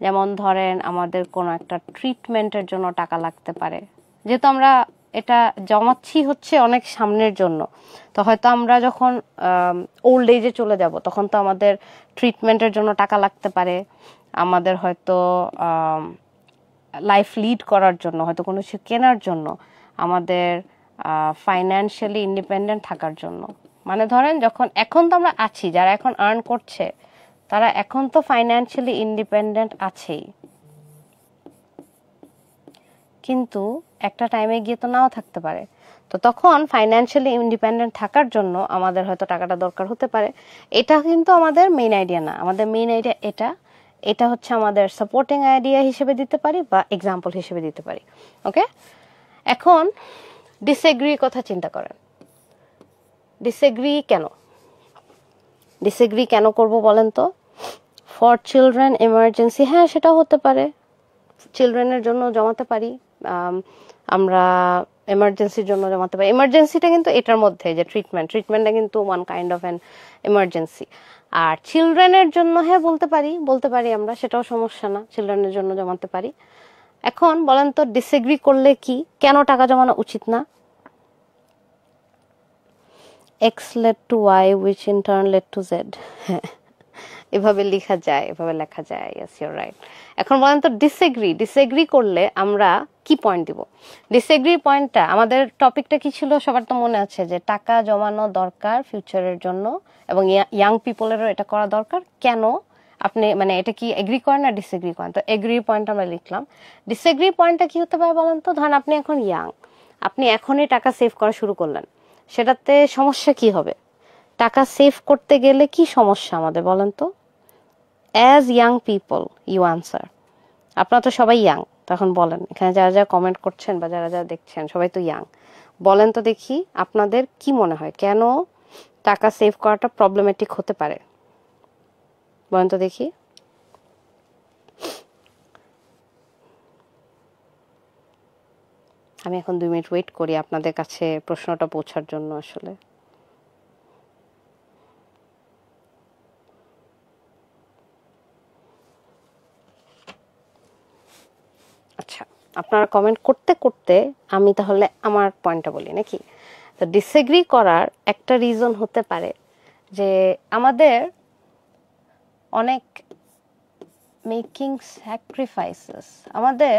যেমন ধরেন আমাদের কোনো একটা ট্রিটমেন্টের জন্য টাকা লাগতে পারে, যেহেতু আমরা এটা জমাচ্ছি হচ্ছে অনেক সামনের জন্য, তো হয়তো আমরা যখন ওল্ড এজে চলে যাব তখন তো আমাদের ট্রিটমেন্টের জন্য টাকা লাগতে পারে, আমাদের হয়তো লাইফ লিড করার জন্য, হয়তো কোনো কিছু কেনার জন্য, আমাদের ফাইন্যান্সিয়ালি ইন্ডিপেন্ডেন্ট থাকার জন্য। মানে ধরেন যখন এখন তো আমরা আছি, যারা এখন আর্ন করছে তারা এখন তো ফাইন্যান্সিয়ালি ইন্ডিপেন্ডেন্ট আছেই, কিন্তু একটা টাইমে গিয়ে তো নাও থাকতে পারে। তো তখন ফাইন্যান্সিয়ালি ইন্ডিপেন্ডেন্ট থাকার জন্য আমাদের হয়তো টাকাটা দরকার হতে পারে। এটা কিন্তু আমাদের মেইন আইডিয়া না, আমাদের মেইন আইডিয়া এটা হচ্ছে আমাদের সাপোর্টিং আইডিয়া হিসেবে দিতে পারি বা এক্সাম্পল হিসেবে দিতে পারি। ওকে, এখন ডিসএগ্রি কথা চিন্তা করেন। ডিসএগ্রি কেন করব বলেন তো? ফর চিলড্রেন এমার্জেন্সি, হ্যাঁ সেটাও হতে পারে, চিলড্রেনের জন্য জমাতে পারি, আমরা এমার্জেন্সির জন্য জমাতে পারি। এমার্জেন্সিটা কিন্তু এটার মধ্যে যে ট্রিটমেন্টটা কিন্তু one kind of an emergency. আর চিলড্রেনের জন্য হ্যাঁ বলতে পারি আমরা, সেটাও সমস্যা না, চিলড্রেনের জন্য জমাতে পারি। এখন বলেন তো ডিসএগ্রি করলে কি, কেন টাকা জমানো উচিত না? X led to Y which in turn led to Z, হ্যাঁ এভাবে লেখা যায়। Yes your right. এখন বলেন তো ডিসএগ্রি করলে আমরা কি পয়েন্ট দিব? ডিসএগ্রি পয়েন্টটা, আমাদের টপিকটা কি ছিল সবার তো মনে আছে, যে টাকা জমানো দরকার ফিউচারের জন্য এবং ইয়াং পিপলেরও এটা করা দরকার। কেন আপনি মানে এটা কি এগ্রি করেন না ডিসএগ্রি করেন? তো এগ্রি পয়েন্ট আমরা লিখলাম। ডিসএগ্রি পয়েন্টটা কি হতে পারে বলেন তো? ধরেন আপনি এখন ইয়াং, আপনি এখনই টাকা সেভ করা শুরু করলেন, সেটাতে সমস্যা কি হবে? টাকা সেভ করতে গেলে কি সমস্যা আমাদের বলেন তো? As young people you answer. আপনারা তো সবাই ইয়াং, তখন বলেন, এখানে যারা যারা কমেন্ট করছেন বা যারা যারা দেখছেন সবাই তো ইয়াং, বলেন তো দেখি আপনাদের কি মনে হয় কেন টাকা সেভ করাটা প্রবলেমেটিক হতে পারে? বলেন তো দেখি। আমি এখন 2 মিনিট ওয়েট করি আপনাদের কাছে প্রশ্নটা পৌঁছার জন্য। আসলে আচ্ছা, আপনারা কমেন্ট করতে করতে আমি তাহলে আমার পয়েন্টটা বলি নাকি? তো ডিসএগ্রি করার একটা রিজন হতে পারে যে আমাদের অনেক মেকিং স্যাক্রিফাইসেস, আমাদের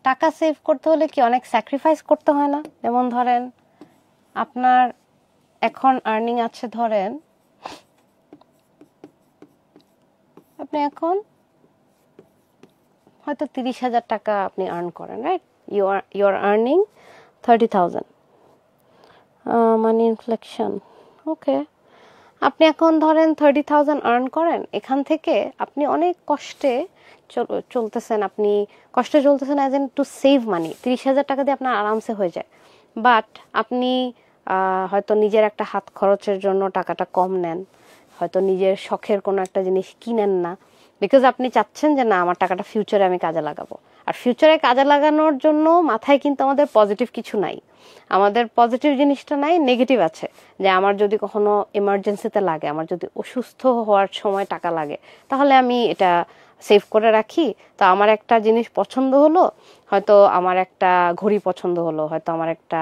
টাকা সেভ করতে হলে কি অনেক স্যাক্রিফাইস করতে হয় না? যেমন ধরেন আপনার এখন আর্নিং আছে, ধরেন আপনি এখন হয়তো 30,000 টাকা আপনি আর্ন করেন, right? You are earning 30,000 money inflection. Okay, আপনি এখন ধরেন 30,000 আর্ন করেন, এখান থেকে আপনি অনেক কষ্টে চলতেছেন, আপনি কষ্টে চলতেছেন as an to save money. 30,000 টাকা দিয়ে আপনার আরামসে হয়ে যায়। বাট আপনি হয়তো নিজের একটা হাত খরচের জন্য টাকাটা কম নেন, হয়তো নিজের শখের কোনো একটা জিনিস কিনেন না, বিকজ আপনি চাচ্ছেন যে না আমার টাকাটা ফিউচারে আমি কাজে লাগাবো। আর ফিউচারে কাজে লাগানোর জন্য মাথায় কিন্তু আমাদের পজিটিভ কিছু নাই, আমাদের পজিটিভ জিনিসটা নাই, নেগেটিভ আছে। যে আমার যদি কখনো এমার্জেন্সিতে লাগে, আমার যদি অসুস্থ হওয়ার সময় টাকা লাগে, তাহলে আমি এটা সেভ করে রাখি। তো আমার একটা জিনিস পছন্দ হলো, হয়তো আমার একটা ঘড়ি পছন্দ হলো, হয়তো আমার একটা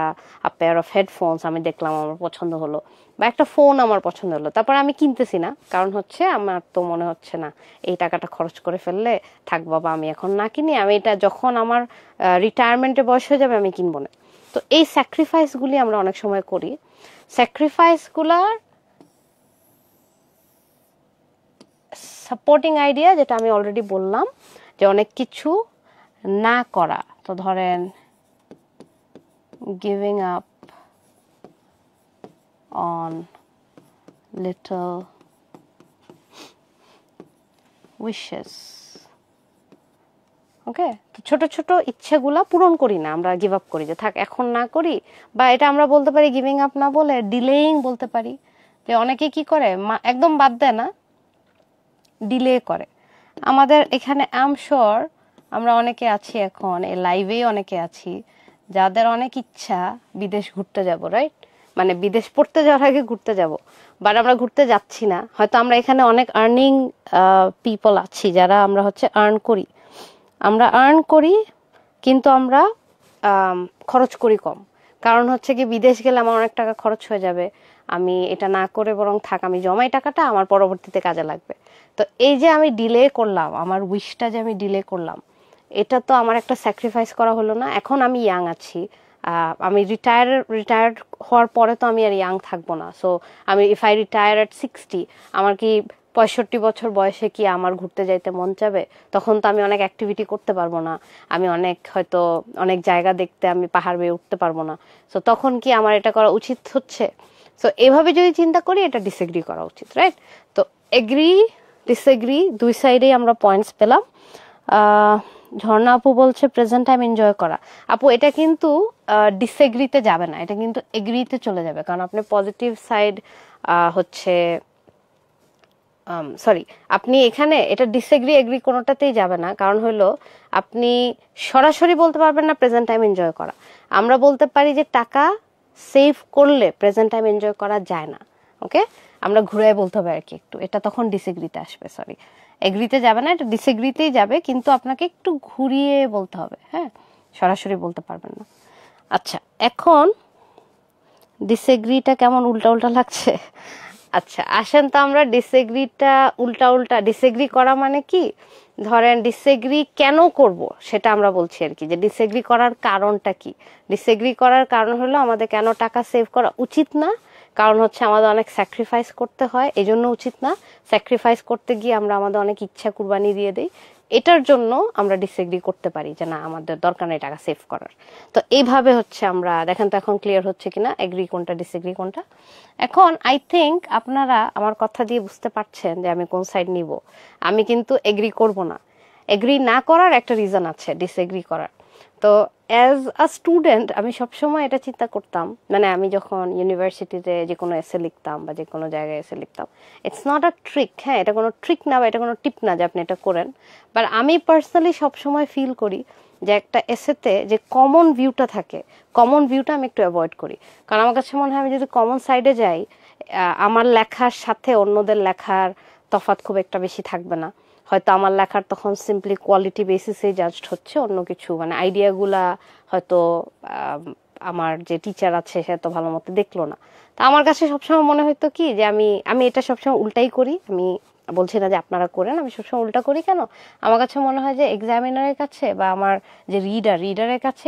পেয়ার অফ হেডফোনস আমি দেখলাম আমার পছন্দ হলো, বা একটা ফোন আমার পছন্দ হলো, তারপর আমি কিনতেছি না, কারণ হচ্ছে আমার তো মনে হচ্ছে না এই টাকাটা খরচ করে ফেললে, থাক বাবা আমি এখন না কিনি, আমি এটা যখন আমার রিটায়ারমেন্টের বয়স হয়ে যাবে আমি কিনবো না। তো এই স্যাক্রিফাইসগুলি আমরা অনেক সময় করি। স্যাক্রিফাইসগুলার সাপোর্টিং আইডিয়া যেটা আমি অলরেডি বললাম, যে অনেক কিছু না করা। তো ধরেন giving up on little wishes. Okay, তো ছোট ছোট ইচ্ছেগুলা পূরণ করি না, আমরা গিভ আপ করি, যে থাক এখন না করি। বা এটা আমরা বলতে পারি গিভিং আপ না বলে ডিলেইং বলতে পারি। যে অনেকে কি করে একদম বাদ দেয় না, ডিলে করে। আমাদের এখানে আই এম শিওর আমরা অনেকে আছি, এখন এই লাইভেই অনেকে আছি যাদের অনেক ইচ্ছা বিদেশ ঘুরতে যাব, রাইট? মানে বিদেশ পড়তে যাওয়ার আগে ঘুরতে যাব, বাট আমরা ঘুরতে যাচ্ছি না। হয়তো আমরা এখানে অনেক আর্নিং পিপল আছি যারা আমরা হচ্ছে আমরা আর্ন করি কিন্তু আমরা খরচ করি কম। কারণ হচ্ছে কি বিদেশ গেলে আমার অনেক টাকা খরচ হয়ে যাবে, আমি এটা না করে বরং থাক আমি জমাই টাকাটা, আমার পরবর্তীতে কাজে লাগবে। তো এই যে আমি ডিলে করলাম, আমার উইশটা যে আমি ডিলে করলাম, এটা তো আমার একটা স্যাক্রিফাইস করা হলো না? এখন আমি ইয়াং আছি, আমি রিটায়ার্ড হওয়ার পরে তো আমি আর ইয়াং থাকবো না। সো আমি ইফ আই রিটায়ার এট 60, আমার কি 65 বছর বয়সে কি আমার ঘুরতে যাইতে মন চাবে? তখন তো আমি অনেক অ্যাক্টিভিটি করতে পারবো না, আমি হয়তো অনেক জায়গা দেখতে আমি পাহাড় বেয়ে উঠতে পারবো না। সো তখন কি আমার এটা করা উচিত হচ্ছে? সো এভাবে যদি চিন্তা করি এটা ডিসএগ্রি করা উচিত, রাইট? তো এগ্রি ডিসএগ্রি দুই সাইডেই আমরা পয়েন্টস পেলাম। ঝর্ণা আপু বলছে প্রেজেন্ট টাইম এনজয় করা। আপু এটা কিন্তু ডিসএগ্রিতে যাবে না, এটা কিন্তু এগ্রিতে চলে যাবে, কারণ আপনি পজিটিভ সাইড হচ্ছে সরি, আপনি এখানে এটা ডিসএগ্রি এগ্রি কোনোটাতেই যাবে না। কারণ হলো আপনি সরাসরি বলতে পারবেন না প্রেজেন্ট টাইম এনজয় করা। আমরা বলতে পারি যে টাকা সেভ করলে প্রেজেন্ট টাইম এনজয় করা যায় না। ওকে, আমরা ঘুরে বলতে হবে আর কি একটু, এটা তখন ডিসএগ্রিতে আসবে। সরি, এগ্রিতে যাবে না, এটা ডিসএগ্রিতেই যাবে, কিন্তু আপনাকে একটু ঘুরিয়ে বলতে হবে। হ্যাঁ, সরাসরি বলতে পারবেন না। আচ্ছা, এখন ডিসএগ্রিটা কেমন উল্টা উল্টা লাগছে? আচ্ছা, আসেন তো আমরা ডিসএগ্রিটা উল্টা উল্টা, ডিসএগ্রি করা মানে কি, ধরেন ডিসএগ্রি কেন করব সেটা আমরা বলছি আর কি, যে ডিসএগ্রি করার কারণটা কি। ডিসএগ্রি করার কারণ হলো আমাদের কেন টাকা সেভ করা উচিত না, কারণ হচ্ছে আমাদের অনেক স্যাক্রিফাইস করতে হয়, এই জন্য উচিত না। স্যাক্রিফাইস করতে গিয়ে আমরা আমাদের অনেক ইচ্ছা কুরবানি দিয়ে দিই, এটার জন্য আমরা ডিসএগ্রি করতে পারি যে না আমাদের দরকার নেই টাকা সেভ করার। তো এইভাবে হচ্ছে আমরা, দেখেন তো এখন ক্লিয়ার হচ্ছে কিনা এগ্রি কোনটা ডিসএগ্রি কোনটা। এখন আই থিঙ্ক আপনারা আমার কথা দিয়ে বুঝতে পারছেন যে আমি কোন সাইড নিব। আমি কিন্তু এগ্রি করব না, এগ্রি না করার একটা রিজন আছে ডিসএগ্রি করার। তো অ্যাজ আ স্টুডেন্ট আমি সবসময় এটা চিন্তা করতাম, মানে আমি যখন ইউনিভার্সিটিতে যে কোনো এসে লিখতাম বা যে কোনো জায়গায় এসে লিখতাম, ইটস নট আ ট্রিক। হ্যাঁ, এটা কোনো ট্রিক না বা এটা কোনো টিপ না যে আপনি এটা করেন, বাট আমি পার্সোনালি সবসময় ফিল করি যে একটা এসেতে যে কমন ভিউটা থাকে, কমন ভিউটা আমি একটু অ্যাভয়েড করি। কারণ আমার কাছে মনে হয় আমি যদি কমন সাইডে যাই, আমার লেখার সাথে অন্যদের লেখার তফাৎ খুব একটা বেশি থাকবে না। হয়তো আমার লেখার তখন সিম্পলি কোয়ালিটি বেসিসে জাজড হচ্ছে, অন্য কিছু মানে আইডিয়াগুলা হয়তো আমার যে টিচার আছে সে তো ভালো মতো দেখলো না। তা আমার কাছে সবসময় মনে হতো কি যে আমি এটা সবসময় উল্টাই করি। আমি বলছি না যে আপনারা করেন, আমি সবসময় উল্টা করি। কেন? আমার কাছে মনে হয় যে এক্সামিনারের কাছে বা আমার যে রিডারের কাছে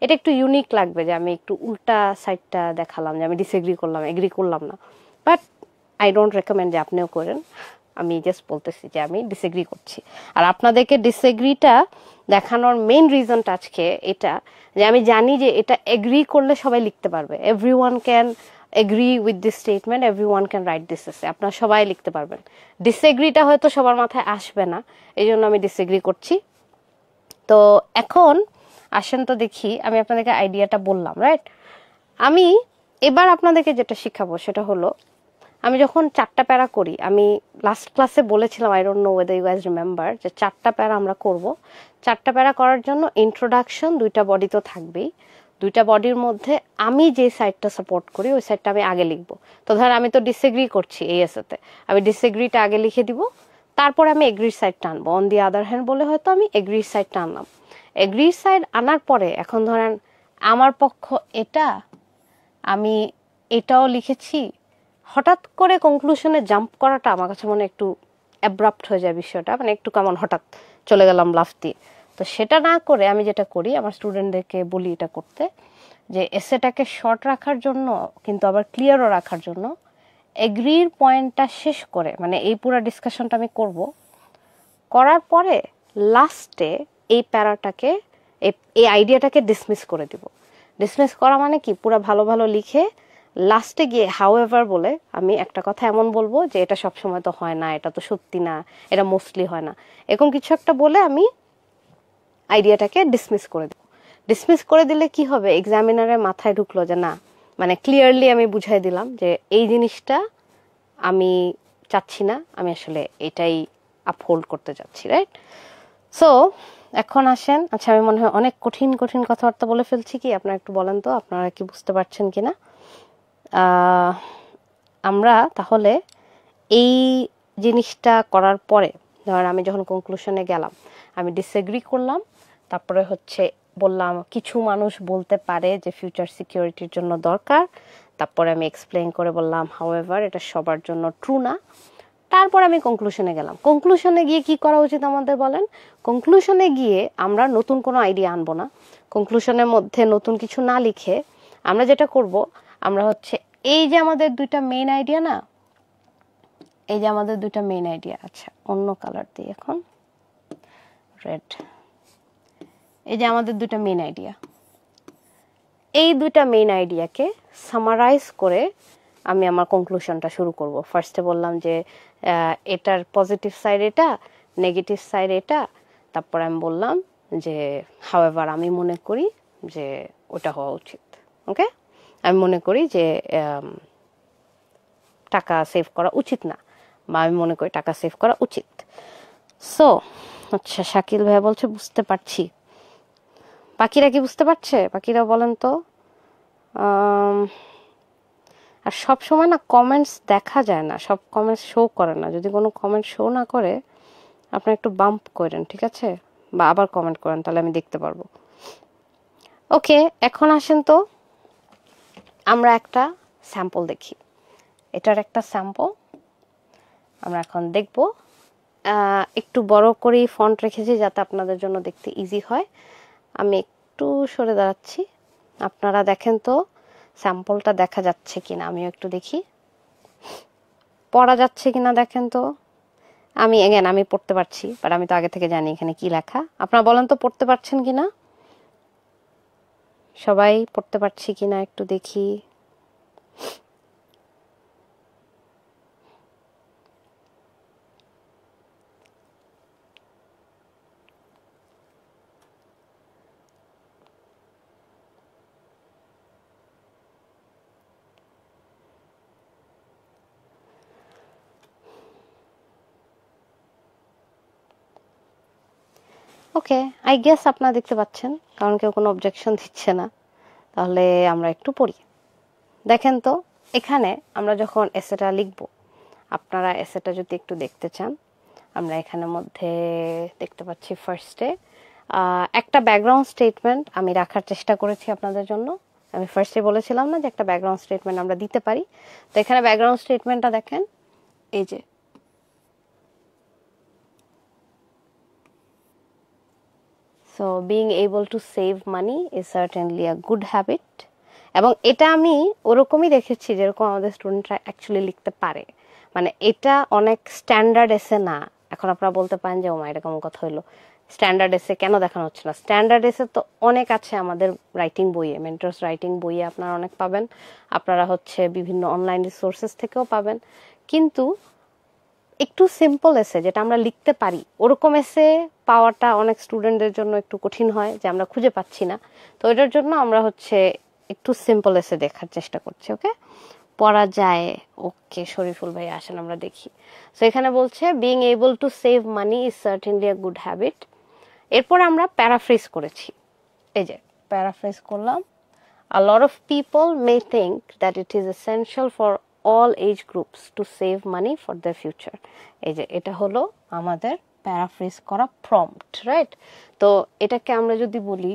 এটা একটু ইউনিক লাগবে যে আমি একটু উল্টা সাইডটা দেখালাম, যে আমি ডিসএগ্রি করলাম, এগ্রি করলাম না। বাট আই ডোন্ট রেকমেন্ড যে আপনিও করেন, আমি জাস্ট বলতেছি যে আমি ডিসএগ্রি করছি। আর আপনাদেরকে ডিসএগ্রিটা দেখানোর মেইন রিজনটা আজকে এটা, যে আমি জানি যে এটা এগ্রি করলে সবাই লিখতে পারবে। Everyone can agree with this statement, everyone can write this এসে, আপনারা সবাই লিখতে পারবেন। ডিসএগ্রিটা হয়তো সবার মাথায় আসবে না, এই জন্য আমি ডিসএগ্রি করছি। তো এখন আসেন তো দেখি, আমি আপনাদেরকে আইডিয়াটা বললাম, রাইট? আমি এবার আপনাদেরকে যেটা শিখাবো সেটা হলো, আমি যখন 4টা প্যারা করি, আমি লাস্ট ক্লাসে বলেছিলাম, I don't know whether you guys remember, যে 4টা প্যারা আমরা করব। 4টা প্যারা করার জন্য ইন্ট্রোডাকশন 2টা বডি তো থাকবেই। 2টা বডির মধ্যে আমি যে সাইডটা সাপোর্ট করি ওই সাইডটা আমি আগে লিখব। তো ধর আমি তো ডিসএগ্রি করছি এই এসেতে, আমি ডিসএগ্রিটা আগে লিখে দিব, তারপরে আমি এগ্রির সাইডটা আনবো। অন দি আদার হ্যান্ড বলে হয়তো আমি এগ্রির সাইডটা আনলাম। এগ্রির সাইড আনার পরে এখন ধরেন আমার পক্ষ এটা, আমি এটাও লিখেছি, হঠাৎ করে কনক্লুশনে জাম্প করাটা আমার কাছে মনে একটু অ্যাব্রাপ্ট হয়ে যায় বিষয়টা, মানে একটু কেমন হঠাৎ চলে গেলাম লাফ দিয়ে। তো সেটা না করে আমি যেটা করি, আমার স্টুডেন্টদেরকে বলি এটা করতে, যে এসেটাকে শর্ট রাখার জন্য কিন্তু আবার ক্লিয়ারও রাখার জন্য এগ্রির পয়েন্টটা শেষ করে, মানে এই পুরো ডিসকাশনটা আমি করব, করার পরে লাস্টে এই প্যারাটাকে, এই আইডিয়াটাকে ডিসমিস করে দিব। ডিসমিস করা মানে কি, পুরো ভালো ভালো লিখে লাস্টে গিয়ে হাউএভার বলে আমি একটা কথা এমন বলবো যে এটা সবসময় তো হয় না, এটা তো সত্যি না, এটা মোস্টলি হয় না, এরকম কিছু একটা বলে আমি আইডিয়াটাকে ডিসমিস করে দেব। ডিসমিস করে দিলে কি হবে, এক্সামিনারের মাথায় ঢুকলো যে না, মানে ক্লিয়ারলি আমি বুঝাই দিলাম যে এই জিনিসটা আমি চাচ্ছি না, আমি আসলে এটাই আপহোল্ড করতে যাচ্ছি, রাইট? সো এখন আসেন, আচ্ছা আমি মনে হয় অনেক কঠিন কঠিন কথাবার্তা বলে ফেলছি, কি আপনারা একটু বলেন তো আপনারা কি বুঝতে পারছেন কিনা। আমরা তাহলে এই জিনিসটা করার পরে, ধরেন আমি যখন কনক্লুশনে গেলাম, আমি ডিসএগ্রি করলাম, তারপরে হচ্ছে বললাম কিছু মানুষ বলতে পারে যে ফিউচার সিকিউরিটির জন্য দরকার, তারপরে আমি এক্সপ্লেইন করে বললাম হাউএভার এটা সবার জন্য ট্রু না। তারপর আমি কনক্লুশনে গেলাম। কনক্লুশনে গিয়ে কি করা উচিত আমাদের বলেন? কনক্লুশনে গিয়ে আমরা নতুন কোনো আইডিয়া আনবো না, কনক্লুশনের মধ্যে নতুন কিছু না লিখে আমরা যেটা করব, আমরা হচ্ছে এই যে আমাদের 2টা মেইন আইডিয়া না, এই যে আমাদের দুইটা মেইন আইডিয়া। আচ্ছা, অন্য কালার দিই এখন, রেড। এই যে আমাদের দুইটা মেইন আইডিয়া, এই দুইটা মেইন আইডিয়াকে সামারাইজ করে আমি আমার কনক্লুশনটা শুরু করব। ফার্স্টে বললাম যে এটার পজিটিভ সাইড এটা, নেগেটিভ সাইড এটা। তারপর আমি বললাম যে হাউএভার আমি মনে করি যে ওটা হওয়া উচিত। ওকে, আমি মনে করি যে টাকা সেভ করা উচিত না, বা আমি মনে করি টাকা সেভ করা উচিত। সো আচ্ছা, শাকিল ভাই বলছে বুঝতে পারছি। বাকিরা কি বুঝতে পারছে? বাকিরা বলেন তো। আর সব সময় না কমেন্টস দেখা যায় না, সব কমেন্টস শো করে না। যদি কোনো কমেন্ট শো না করে আপনি একটু বাম্প করেন, ঠিক আছে, বা আবার কমেন্ট করেন, তাহলে আমি দেখতে পারবো। ওকে, এখন আসেন তো আমরা একটা স্যাম্পল দেখি। এটার একটা স্যাম্পল আমরা এখন দেখব। একটু বড় করেই ফন্ট রেখেছি যাতে আপনাদের জন্য দেখতে ইজি হয়। আমি একটু সরে দাঁড়াচ্ছি, আপনারা দেখেন তো স্যাম্পলটা দেখা যাচ্ছে কিনা। আমিও একটু দেখি পড়া যাচ্ছে কিনা, দেখেন তো। আমি পড়তে পারছি, বাট আমি তো আগে থেকে জানি এখানে কি লেখা। আপনারা বলেন তো পড়তে পারছেন কিনা, সবাই পড়তে পারছি কিনা একটু দেখি। ওকে, আই গেস আপনারা দেখতে পাচ্ছেন, কারণ কেউ কোনো অবজেকশন দিচ্ছে না। তাহলে আমরা একটু পড়ি। দেখেন তো, এখানে আমরা যখন এসেটা লিখব, আপনারা এসেটা যদি একটু দেখতে চান, আমরা এখানের মধ্যে দেখতে পাচ্ছি ফার্স্টে একটা ব্যাকগ্রাউন্ড স্টেটমেন্ট আমি রাখার চেষ্টা করেছি আপনাদের জন্য। আমি ফার্স্টে বলেছিলাম না যে একটা ব্যাকগ্রাউন্ড স্টেটমেন্ট আমরা দিতে পারি। তো এখানে ব্যাকগ্রাউন্ড স্টেটমেন্টটা দেখেন, এই যে so being able to save money is certainly a good habit. এবং এটা আমি ওরকমই দেখেছি যেরকম আমাদের স্টুডেন্টরা অ্যাকচুয়ালি লিখতে পারে। মানে এটা অনেক স্ট্যান্ডার্ড এসে না। এখন আপনারা বলতে পারেন যে ওমা এরকম কথা হইলো, স্ট্যান্ডার্ড এসে কেন দেখানো হচ্ছে না? স্ট্যান্ডার্ড এসে তো অনেক আছে আমাদের রাইটিং বইয়ে, মেন্টরস রাইটিং বইয়ে আপনারা অনেক পাবেন। আপনারা হচ্ছে বিভিন্ন অনলাইন রিসোর্সেস থেকেও পাবেন। কিন্তু একটু সিম্পল এসে যেটা আমরা লিখতে পারি, ওরকম এসে পাওয়াটা অনেক স্টুডেন্টদের জন্য একটু কঠিন হয়, যে আমরা খুঁজে পাচ্ছি না। তো এটার জন্য আমরা হচ্ছে একটু সিম্পল এসে দেখার চেষ্টা করছি। ওকে, পড়া যায়। ওকে, শরীফুল ভাই আসেন আমরা দেখি। সো এখানে বলছে being able to save money is certainly a good habit. এরপর আমরা প্যারাফ্রেজ করেছি। এই যে প্যারাফ্রেজ করলাম, a lot of people may think that it is essential for all age groups to save money for their future. এই যে এটা হলো আমাদের প্যারাফ্রেজ করা প্রম্পট, রাইট? তো এটাকে আমরা যদি বলি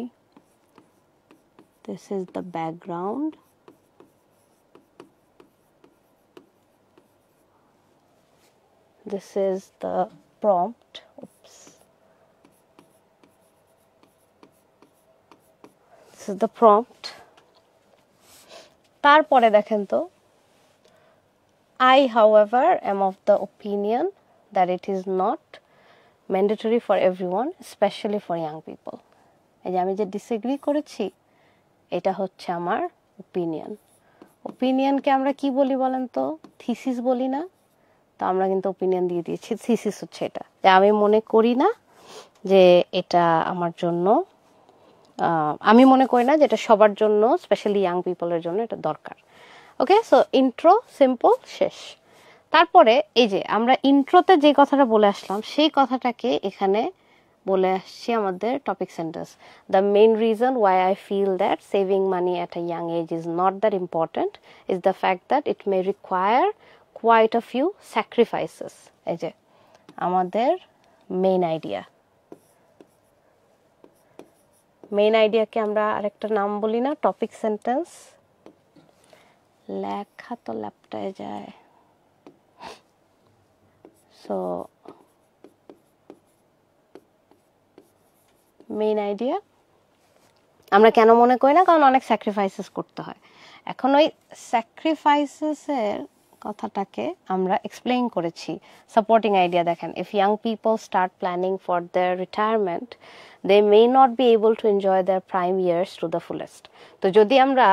this is the background, this is the prompt, oops, this is the prompt. তারপরে দেখেন তো, I however am of the opinion that it is not mandatory for everyone, especially for young people. এই যে আমি যে ডিসএগ্রি করেছি, এটা হচ্ছে আমার ওপিনিয়ন। ওপিনিয়নকে আমরা কি বলি বলেন তো? থিসিস বলি না? তো আমরা কিন্তু ওপিনিয়ন দিয়ে দিয়েছি, থিসিস হচ্ছে এটা, যে আমি মনে করি না যে এটা আমার জন্য, আমি মনে করি না যে এটা সবার জন্য, স্পেশালি ইয়াং পিপলের জন্য এটা দরকার। ওকে, সো ইন্ট্রো সিম্পল, শেষ। তারপরে এই যে আমরা ইন্ট্রোতে যে কথাটা বলে আসলাম, সেই কথাটাকে এখানে বলে আসছি আমাদের topic sentence. The main reason why I feel that saving money at a young age is not that important is the fact that it may require quite a few sacrifices. এই যে আমাদের মেইন আইডিয়া। মেইন আইডিয়াকে আমরা আরেকটা নাম বলি না? Topic sentence. লেখা তো ল্যাপটায় যায়। সো মেইন আইডিয়া আমরা কেন মনে করি না? কারণ অনেক স্যাক্রিফাইসেস করতে হয়। এখন ওই স্যাক্রিফাইসেসের কথাটাকে আমরা এক্সপ্লেইন করেছি সাপোর্টিং আইডিয়া দেখেন if young people start planning for their retirement they may not be able to enjoy their prime years to the fullest তো যদি আমরা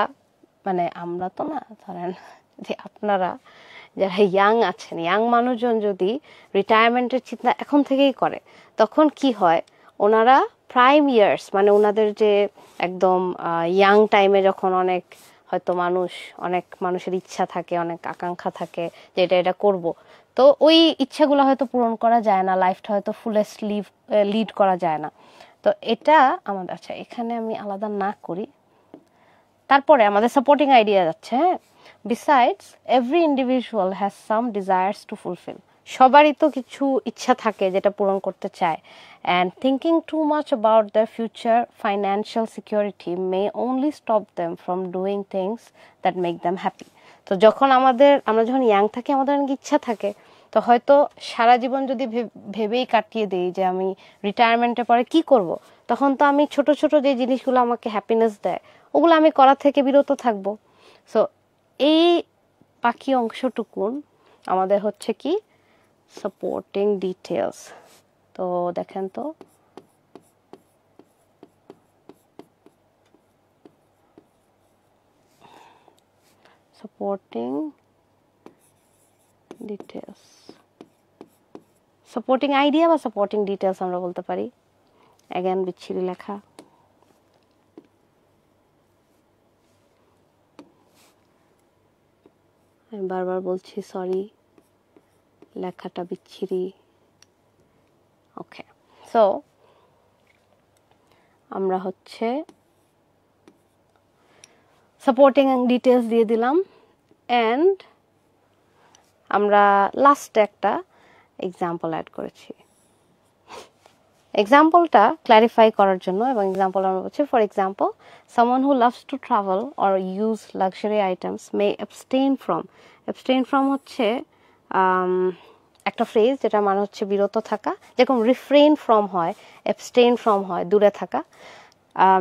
মানে আমরা তো না ধরেন যে আপনারা যারা ইয়াং আছেন ইয়াং মানুষজন যদি রিটায়ারমেন্টের চিন্তা এখন থেকেই করে তখন কি হয় ওনারা প্রাইম ইয়ার্স মানে ওনাদের যে একদম ইয়াং টাইমে যখন অনেক হয়তো অনেক মানুষের ইচ্ছা থাকে অনেক আকাঙ্ক্ষা থাকে যে এটা করব তো ওই ইচ্ছাগুলো হয়তো পূরণ করা যায় না লাইফটা হয়তো ফুলেস্ট লিড করা যায় না তো এটা আমাদের আচ্ছা এখানে আমি আলাদা না করি তারপরে আমাদের সাপোর্টিং আইডিয়া যাচ্ছে হ্যাঁ besides every individual has some desires two fulfil সবারই তো কিছু ইচ্ছা থাকে যেটা পূরণ করতে চায় and thinking too much about their future financial security may only stop them from doing things that make them happy তো যখন আমরা যখন ইয়াং থাকি আমাদের অনেক ইচ্ছা থাকে তো হয়তো সারা জীবন যদি ভেবেই কাটিয়ে দেই যে আমি রিটায়ারমেন্টের পরে কি করব তখন তো আমি ছোট ছোট যে জিনিসগুলো আমাকে হ্যাপিনেস দেয় ওগুলো আমি করা থেকে বিরত থাকবো সো এই বাকি অংশটুকুন আমাদের হচ্ছে কি সাপোর্টিং ডিটেলস তো দেখেন তো সাপোর্টিং ডিটেলস সাপোর্টিং আইডিয়া বা সাপোর্টিং ডিটেলস আমরা বলতে পারি অ্যাগেন বিচ্ছিরি লেখা আমি বারবার বলছি সরি লেখাটা বিচ্ছিরি ওকে সো আমরা হচ্ছে সাপোর্টিং ডিটেলস দিয়ে দিলাম এন্ড আমরা লাস্টে একটা এক্সাম্পল অ্যাড করেছি এক্সাম্পলটা ক্ল্যারিফাই করার জন্য এবং এক্সাম্পল আমরা বলছি for example someone who loves to travel or use luxury items may abstain from হচ্ছে একটা ফ্রেজ যেটা মানে হচ্ছে বিরত থাকা যেরকম রিফ্রেইন ফ্রম হয় অ্যাবস্টেইন ফ্রম হয় দূরে থাকা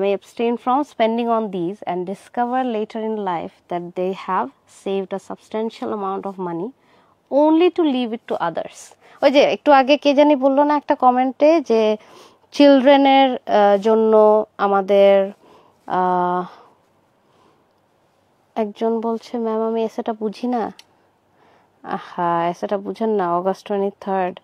may abstain from spending on these and discover later in life that they have saved a substantial amount of money only to leave it to others ওই যে একটু আগে কে জানি বললো না একটা কমেন্টে যে চিলড্রেনের জন্য আমাদের একজন বলছে ম্যাম আমি এসেটা বুঝি না এসেটা বুঝেন না অগাস্ট 23rd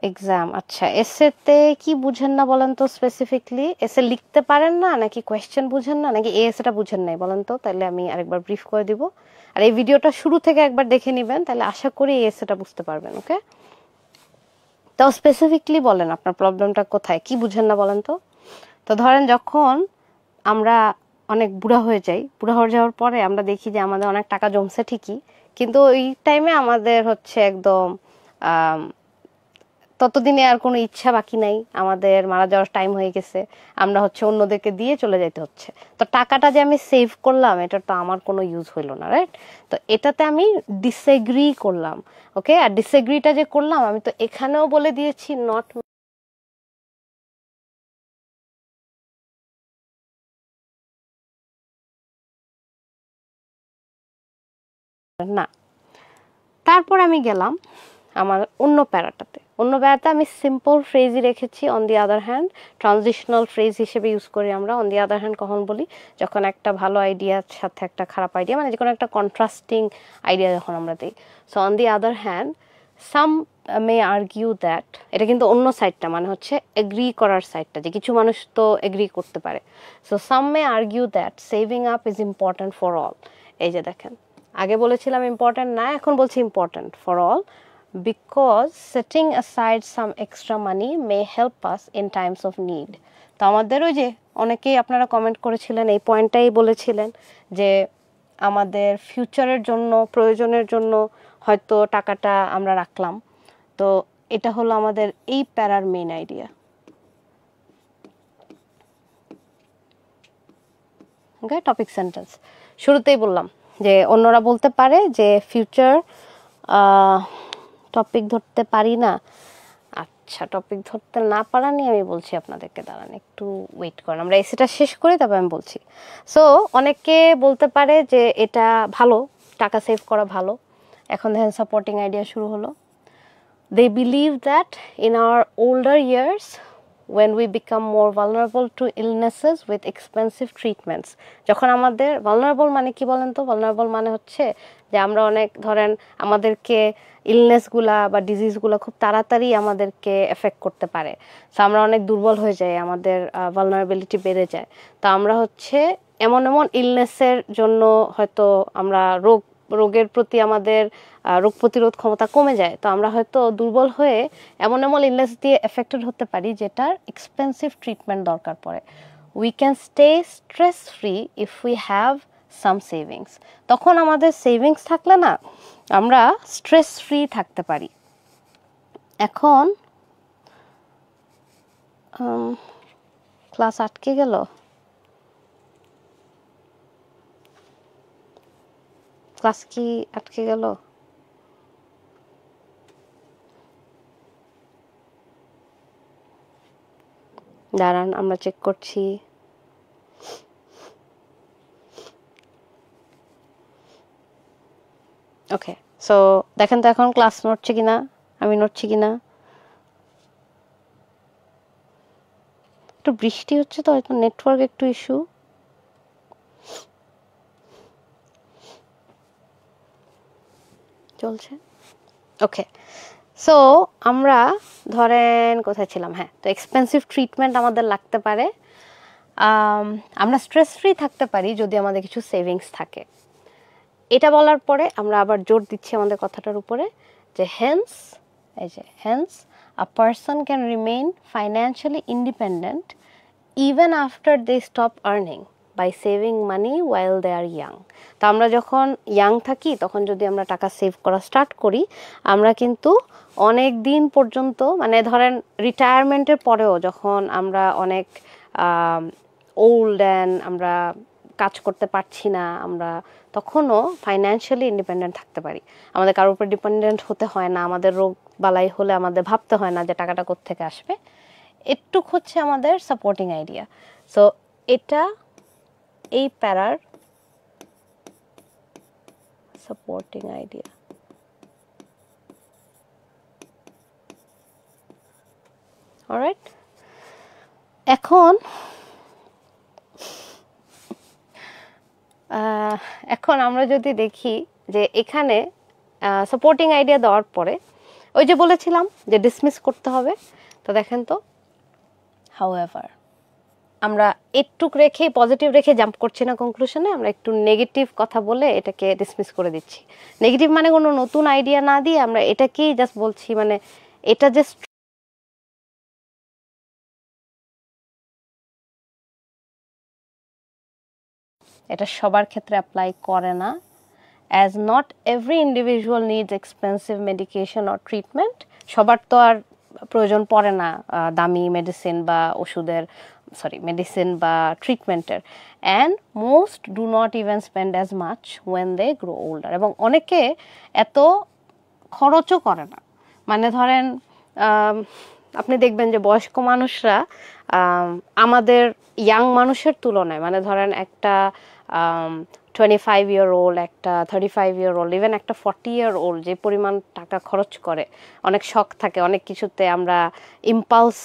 এক্সাম আচ্ছা এসেতে কি বুঝেন না বলেন তো স্পেসিফিকলি এসে লিখতে পারেন না নাকি কোয়েশ্চেন বুঝেন না নাকি এসেটা বুঝেন নাই বলেন তো তাহলে আমি আরেকবার ব্রিফ করে দিব আর এই ভিডিওটা শুরু থেকে একবার দেখে নেবেন তাহলে আশা করি এসেটা বুঝতে পারবেন ওকে তো স্পেসিফিকলি বলেন আপনার প্রবলেমটা কোথায় কি বুঝেন না বলেন তো তো ধরেন যখন আমরা অনেক বুড়া হয়ে যাওয়ার পরে আমরা দেখি যে আমাদের অনেক টাকা জমছে ঠিকই কিন্তু ওই টাইমে আমাদের হচ্ছে একদম ততদিনে আর কোনো ইচ্ছা বাকি নাই আমাদের মারা যাওয়ার টাইম হয়ে গেছে আমরা হচ্ছে অন্যদেরকে দিয়ে চলে যাইতে হচ্ছে তো টাকাটা যে আমি সেভ করলাম এটা তো আমার কোনো ইউজ হইলো না রাইট তো এটাতে আমি ডিসএগ্রি করলাম ওকে আর ডিসএগ্রিটা যে করলাম আমি তো এখানেও বলে দিয়েছি নট না তারপর আমি গেলাম আমার অন্য প্যারাটাতে আমি সিম্পল ফ্রেজই রেখেছি on the other hand transitional phrase হিসেবে ইউজ করি আমরা অন দি আদার হ্যান্ড কখন বলি যখন একটা ভালো আইডিয়ার সাথে একটা খারাপ আইডিয়া মানে যে কোনো একটা কন্ট্রাস্টিং আইডিয়া যখন আমরা দিই so on the other hand some May argue that এটা কিন্তু অন্য সাইডটা মানে হচ্ছে এগ্রি করার সাইডটা যে কিছু মানুষ তো এগ্রি করতে পারে so some May argue that saving up is important for all এই যে দেখেন আগে বলেছিলাম ইম্পর্ট্যান্ট না এখন বলছি important for all because setting aside some extra money may help us in times of need তো আমাদের ওই যে অনেকেই আপনারা কমেন্ট করেছিলেন এই পয়েন্টটাই বলেছিলেন যে আমাদের ফিউচারের জন্য প্রয়োজনের জন্য হয়তো টাকাটা আমরা রাখলাম তো এটা হলো আমাদের এই প্যারার main idea okay topic sentence শুরুতেই বললাম যে অন্যরা বলতে পারে যে ফিউচার টপিক ধরতে পারি না আচ্ছা টপিক ধরতে না পারা নিয়ে আমি বলছি আপনাদেরকে দাঁড়ান একটু ওয়েট করেন আমরা এসিটা শেষ করি তারপর আমি বলছি সো অনেকে বলতে পারে যে এটা ভালো টাকা সেভ করা ভালো এখন দেখেন সাপোর্টিং আইডিয়া শুরু হলো। They believe that in our older years, when we become more vulnerable to illnesses with expensive treatments, যখন আমাদের vulnerable মানে কি বলেন তো? vulnerable মানে হচ্ছে যে আমরা অনেক ধরেন আমাদেরকে ইলনেসগুলা বা ডিজিজগুলো খুব তাড়াতাড়ি আমাদেরকে এফেক্ট করতে পারে, তো আমরা অনেক দুর্বল হয়ে যাই, আমাদের ভালনারেবিলিটি বেড়ে যায়। তো আমরা হচ্ছে এমন এমন ইলনেসের জন্য হয়তো আমরা রোগের প্রতি আমাদের রোগ প্রতিরোধ ক্ষমতা কমে যায়, তো আমরা হয়তো দুর্বল হয়ে এমন এমন ইলনেস দিয়ে এফেক্টেড হতে পারি যেটার এক্সপেন্সিভ ট্রিটমেন্ট দরকার পড়ে। We can stay stress free if we have some savings. তখন আমাদের সেভিংস থাকলে না আমরা স্ট্রেস ফ্রি থাকতে পারি। এখন ক্লাস আটকে গেল, ক্লাস কি আটকে গেল? দাঁড়ান আমরা চেক করছি। ওকে, সো দেখেন তো এখন ক্লাস নড়ছে কিনা, আমি নড়ছি কিনা। একটু বৃষ্টি হচ্ছে তো হয়তো নেটওয়ার্ক একটু ইস্যু। চলছে, ওকে। সো আমরা ধরেন কোথায় ছিলাম? হ্যাঁ, তো এক্সপেন্সিভ ট্রিটমেন্ট আমাদের লাগতে পারে। আমরা স্ট্রেস ফ্রি থাকতে পারি যদি আমাদের কিছু সেভিংস থাকে। এটা বলার পরে আমরা আবার জোর দিচ্ছি আমাদের কথাটার উপরে যে hence a person can remain financially independent even after they stop earning by saving money while they are young. তো আমরা যখন ইয়াং থাকি তখন যদি আমরা টাকা সেভ করা স্টার্ট করি, আমরা কিন্তু অনেক দিন পর্যন্ত, মানে ধরেন রিটায়ারমেন্টের পরেও যখন আমরা অনেক ওল্ড অ্যান্ড আমরা কাজ করতে পারছি না, আমরা তখনও ফাইন্যান্সিয়ালি ইন্ডিপেন্ডেন্ট থাকতে পারি। আমাদের কারোর উপর ডিপেন্ডেন্ট হতে হয় না, আমাদের রোগ বালাই হলে আমাদের ভাবতে হয় না যে টাকাটা কোত্থেকে আসবে। এটুক হচ্ছে আমাদের সাপোর্টিং আইডিয়া। সো এটা এই প্যারার সাপোর্টিং আইডিয়া। অলরাইট, এখন আমরা যদি দেখি যে এখানে সাপোর্টিং আইডিয়া দেওয়ার পরে ওই যে বলেছিলাম যে ডিসমিস করতে হবে, তো দেখেন তো হাউএভার আমরা একটুক রেখে পজিটিভ রেখে জাম্প করছি না কনক্লুশনে, আমরা একটু নেগেটিভ কথা বলে এটাকে ডিসমিস করে দিচ্ছি। নেগেটিভ মানে কোনো নতুন আইডিয়া না দিয়ে আমরা এটাকেই জাস্ট বলছি, মানে এটা জাস্ট এটা সবার ক্ষেত্রে অ্যাপ্লাই করে না। As not every individual needs expensive medication or treatment. সবার তো আর প্রয়োজন পড়ে না দামি মেডিসিন বা ওষুধের, মেডিসিন বা ট্রিটমেন্টের। And most do not even spend as much when they grow older. এবং অনেকে এত খরচও করে না, মানে ধরেন আপনি দেখবেন যে বয়স্ক মানুষরা আমাদের ইয়াং মানুষের তুলনায়, মানে ধরেন একটা 25-year-old, একটা 35-year-old, ইভেন একটা 40-year-old যে পরিমাণ টাকা খরচ করে, অনেক শখ থাকে, অনেক কিছুতে আমরা ইম্পালস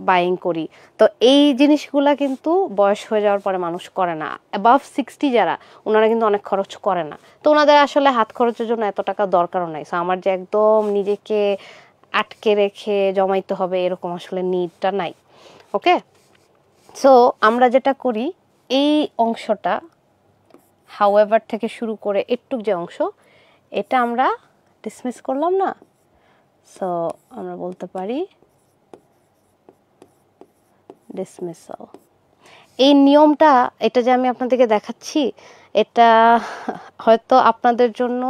বাইং করি, তো এই জিনিসগুলা কিন্তু বয়স হয়ে যাওয়ার পরে মানুষ করে না। অ্যাবাভ 60 যারা, ওনারা কিন্তু অনেক খরচ করে না, তো ওনাদের আসলে হাত খরচের জন্য এত টাকা দরকারও নাই। সো আমার যে একদম নিজেকে আটকে রেখে জমাইতে হবে এরকম আসলে নিডটা নাই। ওকে, সো আমরা যেটা করি এই অংশটা হাউএভার থেকে শুরু করে একটু যে অংশ, এটা আমরা ডিসমিস করলাম না। সো আমরা বলতে পারি ডিসমিসাল। এই নিয়মটা, এটা যে আমি আপনাদেরকে দেখাচ্ছি, এটা হয়তো আপনাদের জন্য,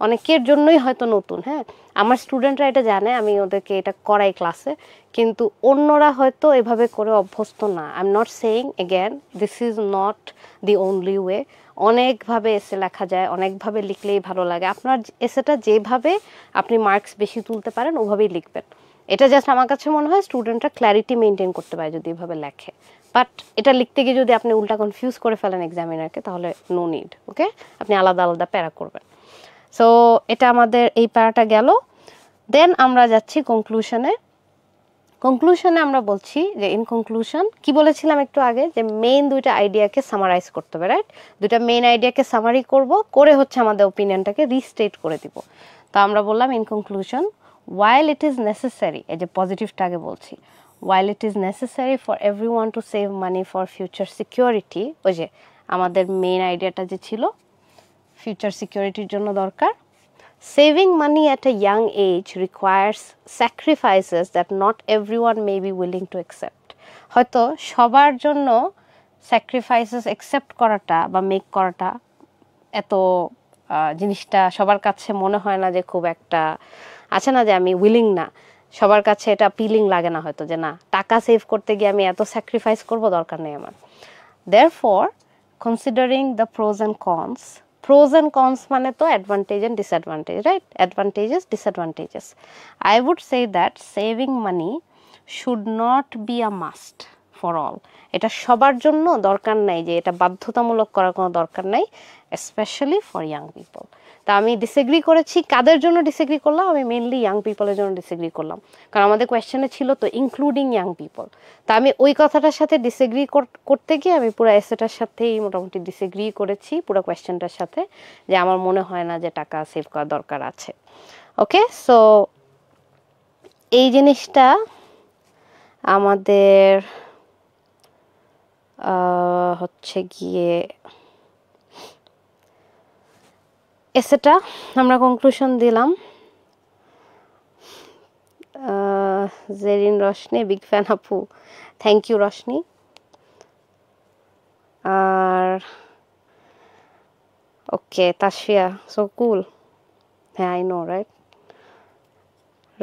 অনেকের জন্যই হয়তো নতুন। হ্যাঁ, আমার স্টুডেন্টরা এটা জানে, আমি ওদেরকে এটা করাই ক্লাসে, কিন্তু অন্যরা হয়তো এভাবে করে অভ্যস্ত না। I am not saying again this is not the only way. অনেকভাবে এসে লেখা যায়, অনেকভাবে লিখলেই ভালো লাগে। আপনার এসেটা যেভাবে আপনি মার্কস বেশি তুলতে পারেন ওভাবেই লিখবেন। এটা জাস্ট আমার কাছে মনে হয় স্টুডেন্টরা ক্ল্যারিটি মেনটেন করতে পারে যদি এভাবে লেখে। বাট এটা লিখতে গিয়ে যদি আপনি উল্টা কনফিউজ করে ফেলেন এক্সামিনারকে, তাহলে নো নিড। ওকে, আপনি আলাদা আলাদা প্যারা করবেন। সো এটা আমাদের এই প্যারাটা গেল। দেন আমরা যাচ্ছি কনক্লুশনে আমরা বলছি যে ইন কনক্লুশন কি বলেছিলাম একটু আগে, যে মেইন দুইটা আইডিয়াকে সামারাইজ করতে হবে, রাইট? দুইটা মেইন আইডিয়াকে সামারি করে হচ্ছে আমাদের ওপিনিয়নটাকে রিস্টেট করে দিব। তো আমরা বললাম in conclusion, while it is necessary, এই যে পজিটিভটা আগে বলছি, while it is necessary for everyone to save money for future security, ওই যে আমাদের মেইন আইডিয়াটা যে ছিল ফিউচার সিকিউরিটির জন্য দরকার, saving money at a young age requires sacrifices that not everyone may be willing to accept. হয়তো সবার জন্য স্যাক্রিফাইসেস অ্যাকসেপ্ট করাটা বা মেক করাটা এত জিনিসটা সবার কাছে মনে হয় না যে খুব একটা আছে না যে আমি উইলিং না, সবার কাছে এটা পিলিং লাগে না হয়তো, যে না টাকা সেভ করতে গিয়ে আমি এত স্যাক্রিফাইস করব, দরকার নেই আমার। Therefore, considering the pros and cons মানে তো advantage and disadvantage, right? Advantages, disadvantages. I would say that saving money should not be a must for all. এটা সবার জন্য দরকার নাই, যে এটা বাধ্যতামূলক করার কোনো দরকার নাই, স্পেশালি ফর ইয়াং পিপল। তা আমি ডিসএগ্রি করেছি। কাদের জন্য ডিসএগ্রি করলাম? আমি মেইনলি ইয়াং পিপলের জন্য ডিসএগ্রি করলাম, কারণ আমাদের কোয়েশ্চেনে ছিল তো ইনক্লুডিং ইয়াং পিপল। তা আমি ওই কথাটার সাথে ডিসএগ্রি করতে গিয়ে আমি পুরো এসেটার সাথেই মোটামুটি ডিসএগ্রি করেছি, পুরো কোয়েশ্চেনটার সাথে, যে আমার মনে হয় না যে টাকা সেভ করার দরকার আছে। ওকে, সো এই জিনিসটা আমাদের হচ্ছে গিয়ে এসেটা আমরা কনক্লুশন দিলাম। জেরিন রশনি, বিগ ফ্যান আপু, থ্যাংক ইউ রশনি। আর ওকে তাসফিয়া, সো কুল, হ্যাঁ I know, right?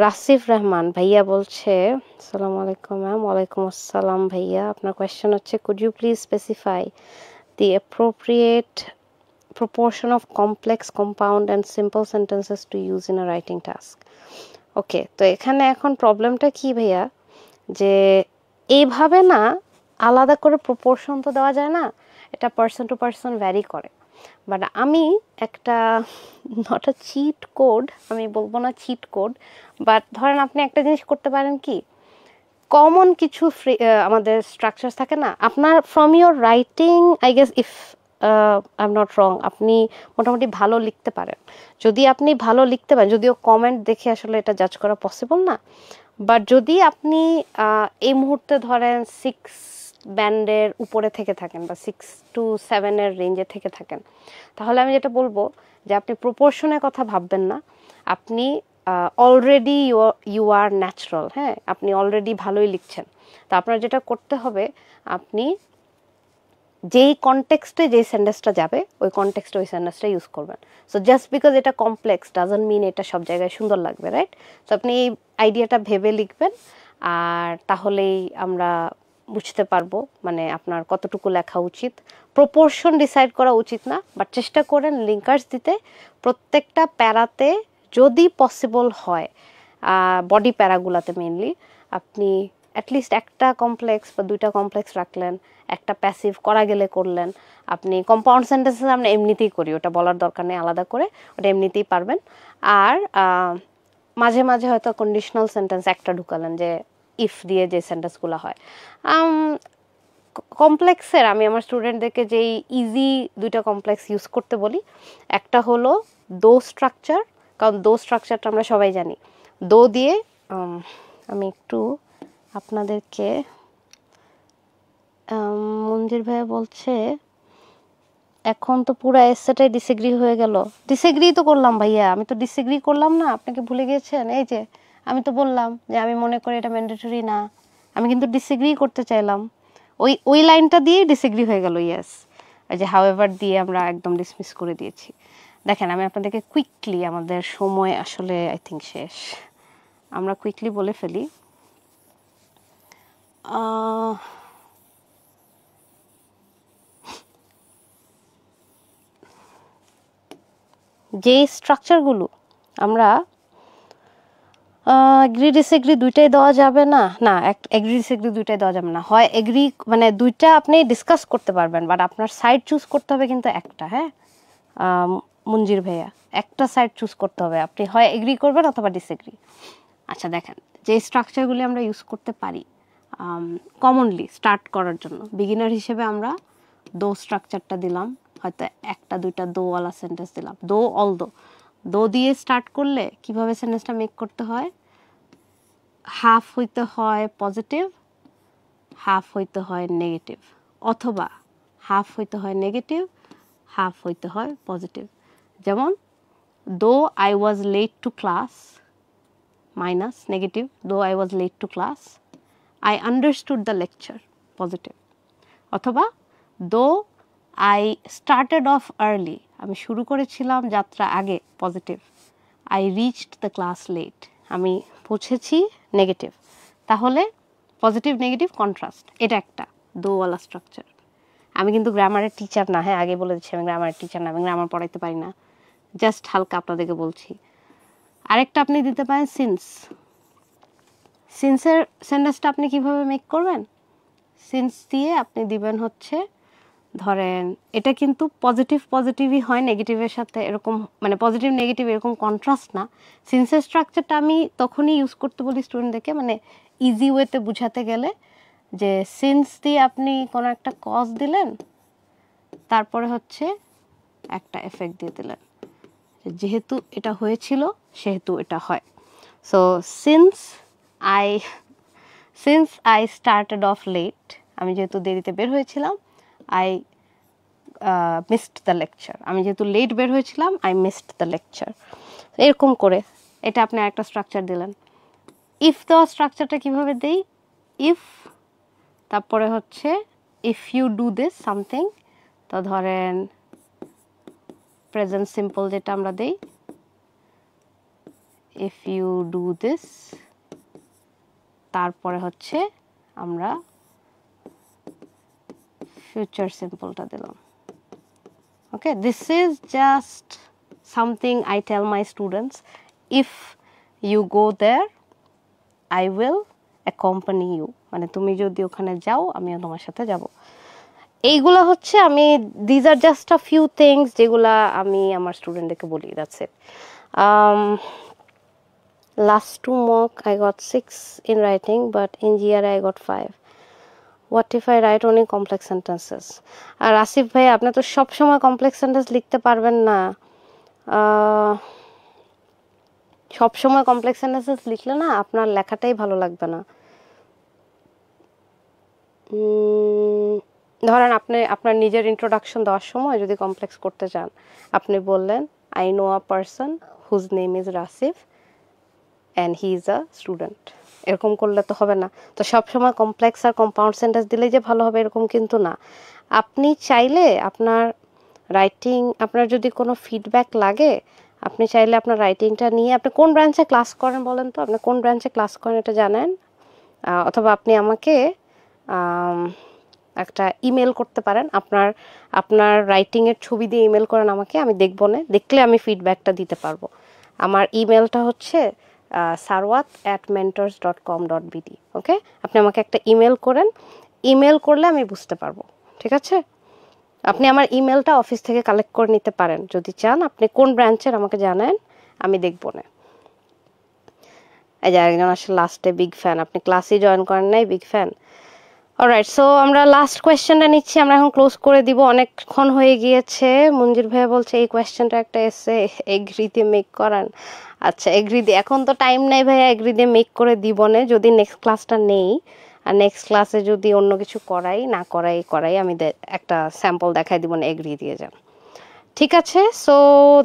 Rasif Rahman ভাইয়া বলছে, আসসালামু আলাইকুম ম্যাম। ওয়ালাইকুম আসসালাম ভাইয়া। আপনার কোয়েশ্চেন হচ্ছে, could you please specify the appropriate proportion of complex, compound and simple sentences to use in a writing task. ওকে, তো এখানে এখন প্রবলেমটা কি ভাইয়া, যে এইভাবে না আলাদা করে প্রপোর্শন তো দেওয়া যায় না, এটা পার্সন টু পার্সন ভ্যারি করে। বাট আমি একটা নট আ চিট কোড, আমি বলবো না চিট কোড, বাট ধরেন আপনি একটা জিনিস করতে পারেন কি, কমন কিছু আমাদের স্ট্রাকচার থাকে না আপনার, from your writing I guess, if I am not wrong, আপনি মোটামুটি ভালো লিখতে পারেন। যদি আপনি ভালো লিখতে পারেন, যদিও কমেন্ট দেখে আসলে এটা জাজ করা পসিবল না, বাট যদি আপনি এই মুহূর্তে ধরেন 6 ব্যান্ডের উপরে থেকে থাকেন বা 6 to 7 রেঞ্জে থেকে থাকেন, তাহলে আমি যেটা বলবো যে আপনি প্রপোর্শনের কথা ভাববেন না, আপনি অলরেডি ইউ আর ন্যাচারাল, হ্যাঁ, আপনি অলরেডি ভালোই লিখছেন। তা আপনার যেটা করতে হবে, আপনি যেই কনটেক্সটে যেই সেন্টেন্সটা যাবে ওই কনটেক্সটে ওই সেন্টেন্সটা ইউজ করবেন। সো জাস্ট বিকজ এটা কমপ্লেক্স ডাজন্ট মিন এটা সব জায়গায় সুন্দর লাগবে, রাইট? সো আপনি এই আইডিয়াটা ভেবে লিখবেন, আর তাহলেই আমরা বুঝতে পারবো মানে আপনার কতটুকু লেখা উচিত। প্রপোর্শন ডিসাইড করা উচিত না, বাট চেষ্টা করেন লিঙ্কার্স দিতে প্রত্যেকটা প্যারাতে, যদি পসিবল হয় বডি প্যারাগুলাতে মেনলি আপনি অ্যাটলিস্ট একটা কমপ্লেক্স বা দুইটা কমপ্লেক্স রাখলেন, একটা প্যাসিভ করা গেলে করলেন। আপনি কম্পাউন্ড সেন্টেন্সেস আমরা এমনিতেই করি, ওটা বলার দরকার নেই আলাদা করে, ওটা এমনিতেই পারবেন। আর মাঝে মাঝে হয়তো কন্ডিশনাল সেন্টেন্স একটা ঢুকালেন, যে ইফ দিয়ে যে সেন্টেন্সগুলো হয়। কমপ্লেক্সের আমি আমার স্টুডেন্টদেরকে যেই ইজি দুইটা কমপ্লেক্স ইউজ করতে বলি, একটা হলো দো স্ট্রাকচার, কারণ দো স্ট্রাকচারটা আমরা সবাই জানি। দো দিয়ে আমি একটু আপনাদেরকে, মঞ্জির ভাইয়া বলছে এখন তো পুরো এসেটাই ডিসএগ্রি হয়ে গেল। ডিসএগ্রি তো করলাম ভাইয়া, আমি তো ডিসএগ্রি করলাম না, আপনাকে ভুলে গিয়েছেন? এই যে আমি তো বললাম যে আমি মনে করি এটা ম্যান্ডেটরি না, আমি কিন্তু ডিসএগ্রি করতে চাইলাম, ওই লাইনটা দিয়েই ডিসএগ্রি হয়ে গেল। ইয়েস, এই যে হাউএভার দিয়ে আমরা একদম ডিসমিস করে দিয়েছি। দেখেন আমি আপনাদেরকে কুইকলি, আমাদের সময় আসলে আই থিঙ্ক শেষ, আমরা কুইকলি বলে ফেলি। যে স্ট্রাকচারগুলো আমরা এগ্রি ডিসএগ্রি দুইটাই দেওয়া যাবে না, না এগ্রি ডিসএগ্রি দুইটাই দেওয়া যাবে না, হয় এগ্রি মানে দুইটা আপনি ডিসকাস করতে পারবেন, বাট আপনার সাইড চুজ করতে হবে কিন্তু একটা, হ্যাঁ। মঞ্জির ভাইয়া একটা সাইড চুজ করতে হবে, আপনি হয় এগ্রি করবেন অথবা ডিসএগ্রি। আচ্ছা দেখেন, যে স্ট্রাকচারগুলি আমরা ইউজ করতে পারি কমনলি স্টার্ট করার জন্য, বিগিনার হিসেবে আমরা দো স্ট্রাকচারটা দিলাম, হয়তো একটা দুইটা দোওয়ালা সেন্টেন্স দিলাম, দো অল দো দিয়ে স্টার্ট করলে কিভাবে সেন্টেন্সটা মেক করতে হয়, হাফ হইতে হয় পজিটিভ, হাফ হইতে হয় নেগেটিভ, অথবা হাফ হইতে হয় নেগেটিভ, হাফ হইতে হয় পজিটিভ। যেমন though I was late to class minus negative, though I was late to class I understood the lecture positive, অথবা though I started of early, আমি শুরু করেছিলাম যাত্রা আগে positive, I reached the class late, আমি পৌঁছেছি negative. তাহলে positive negative contrast, এটা একটা দোওয়ালা স্ট্রাকচার। আমি কিন্তু গ্রামারের টিচার না, হ্যাঁ আগে বলে দিচ্ছি আমি গ্রামারের টিচার না, আমি গ্রামার পড়াইতে পারি না, জাস্ট হালকা আপনাদেরকে বলছি। আরেকটা আপনি দিতে পারেন সিন্স। সিন্সের সেন্টেন্সটা আপনি কিভাবে মেক করবেন, সিন্স দিয়ে আপনি দিবেন হচ্ছে, ধরেন এটা কিন্তু পজিটিভ পজিটিভই হয় নেগেটিভের সাথে, এরকম মানে পজিটিভ নেগেটিভ এরকম কন্ট্রাস্ট না। সিন্সের স্ট্রাকচারটা আমি তখনই ইউজ করতে বলি স্টুডেন্টদেরকে, মানে ইজি ওয়েতে বুঝাতে গেলে, যে সিন্স দিয়ে আপনি কোনো একটা কজ দিলেন, তারপরে হচ্ছে একটা এফেক্ট দিয়ে দিলেন, যেহেতু এটা হয়েছিল সেহেতু এটা হয়। So since I started off late, আমি যেহেতু দেরিতে বের হয়েছিলাম, আই মিসড দ্য লেকচার, আমি যেহেতু লেট বের হয়েছিলাম আই মিসড দ্য লেকচার। এরকম করে এটা আপনি একটা স্ট্রাকচার দিলেন। ইফ দেওয়া স্ট্রাকচারটা কীভাবে দেই, ইফ তারপরে হচ্ছে if you do this something, তো ধরেন প্রেজেন্ট সিম্পল যেটা আমরা দেই, ইফ ইউ ডু দিস, তারপরে হচ্ছে আমরা ফিউচার সিম্পলটা দিলাম। Okay, this is just something I tell my students, if you go there I will accompany you, মানে তুমি যদি ওখানে যাও আমিও তোমার সাথে যাব। এইগুলো হচ্ছে আমি, these are just a few things যেগুলা আমি আমার স্টুডেন্টদেরকে বলি, that's it. Last 2 mock I got 6 in writing, but in GRE I got 5. What if I write only complex sentences? আর আসিফ ভাই, আপনি তো সব সময় কমপ্লেক্স সেন্টেন্স লিখতে পারবেন না, সব সময় কমপ্লেক্স সেন্টেন্সেস লিখলে না আপনার লেখাটাই ভালো লাগবে না। ধরেন আপনি আপনার নিজের ইন্ট্রোডাকশন দেওয়ার সময় যদি কমপ্লেক্স করতে চান, আপনি বললেন I know a person whose name is Rasif and he is a student, এরকম করলে তো হবে না। তো সবসময় কমপ্লেক্স আর কম্পাউন্ড সেন্টেন্স দিলেই যে ভালো হবে এরকম কিন্তু না। আপনি চাইলে আপনার রাইটিং, আপনার যদি কোনো ফিডব্যাক লাগে, আপনি চাইলে আপনার রাইটিংটা নিয়ে, আপনি কোন ব্রাঞ্চে ক্লাস করেন বলেন তো, আপনি কোন ব্রাঞ্চে ক্লাস করেন এটা জানেন, অথবা আপনি আমাকে একটা ইমেল করতে পারেন, আপনার রাইটিংয়ের ছবি দিয়ে ইমেল করেন আমাকে, আমি দেখব না, দেখলে আমি ফিডব্যাকটা দিতে পারবো। আমার ইমেলটা হচ্ছে sarwat@mentors.com.bd। ওকে, আপনি আমাকে একটা ইমেল করেন, ইমেল করলে আমি বুঝতে পারবো, ঠিক আছে? আপনি আমার ইমেলটা অফিস থেকে কালেক্ট করে নিতে পারেন যদি চান, আপনি কোন ব্রাঞ্চের আমাকে জানেন, আমি দেখব না। এই যে একজন আসলে লাস্টে বিগ ফ্যান, আপনি ক্লাসে জয়েন করেন নাই, বিগ ফ্যান। অলরাইট, সো আমরা লাস্ট কোয়েশ্চেনটা নিচ্ছি, আমরা এখন ক্লোজ করে দিব, অনেকক্ষণ হয়ে গিয়েছে। মঞ্জুর ভাইয়া বলছে এই কোয়েশ্চেনটা একটা এসে এগ্রি দিয়ে মেক করান। আচ্ছা, এগ্রি দিয়ে এখন তো টাইম নাই ভাইয়া, এগ্রি দিয়ে মেক করে দিব না, যদি নেক্সট ক্লাসটা নেই, আর নেক্সট ক্লাসে যদি অন্য কিছু না করাই আমি একটা স্যাম্পল দেখাই দিব না, এগ্রি দিয়ে যান, ঠিক আছে? সো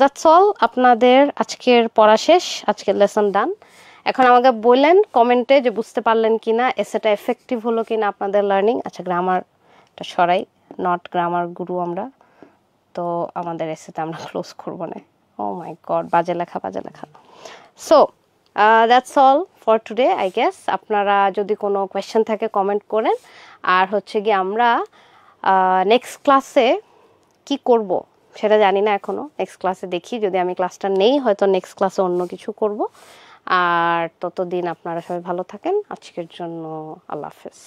দ্যাটস অল, আপনাদের আজকের পড়া শেষ, আজকের লেসন ডান। এখন আমাকে বললেন কমেন্টে যে বুঝতে পারলেন কিনা, এসেটা এফেক্টিভ হলো কিনা আপনাদের লার্নিং। আচ্ছা, গ্রামারটা সরাই, নট গ্রামার গুরু আমরা, তো আমাদের এসেতে আমরা ক্লোজ করবো না। ও মাই গড, বাজে লেখা। So that's all for today I guess. আপনারা যদি কোনো কোয়েশ্চেন থাকে কমেন্ট করেন, আর হচ্ছে কি আমরা নেক্সট ক্লাসে কি করব সেটা জানি না এখনো, নেক্সট ক্লাসে দেখি, যদি আমি ক্লাসটা নেই হয়তো নেক্সট ক্লাসে অন্য কিছু করব। আর ততদিন আপনারা সবাই ভালো থাকেন, আজকের জন্য আল্লাহ হাফেজ।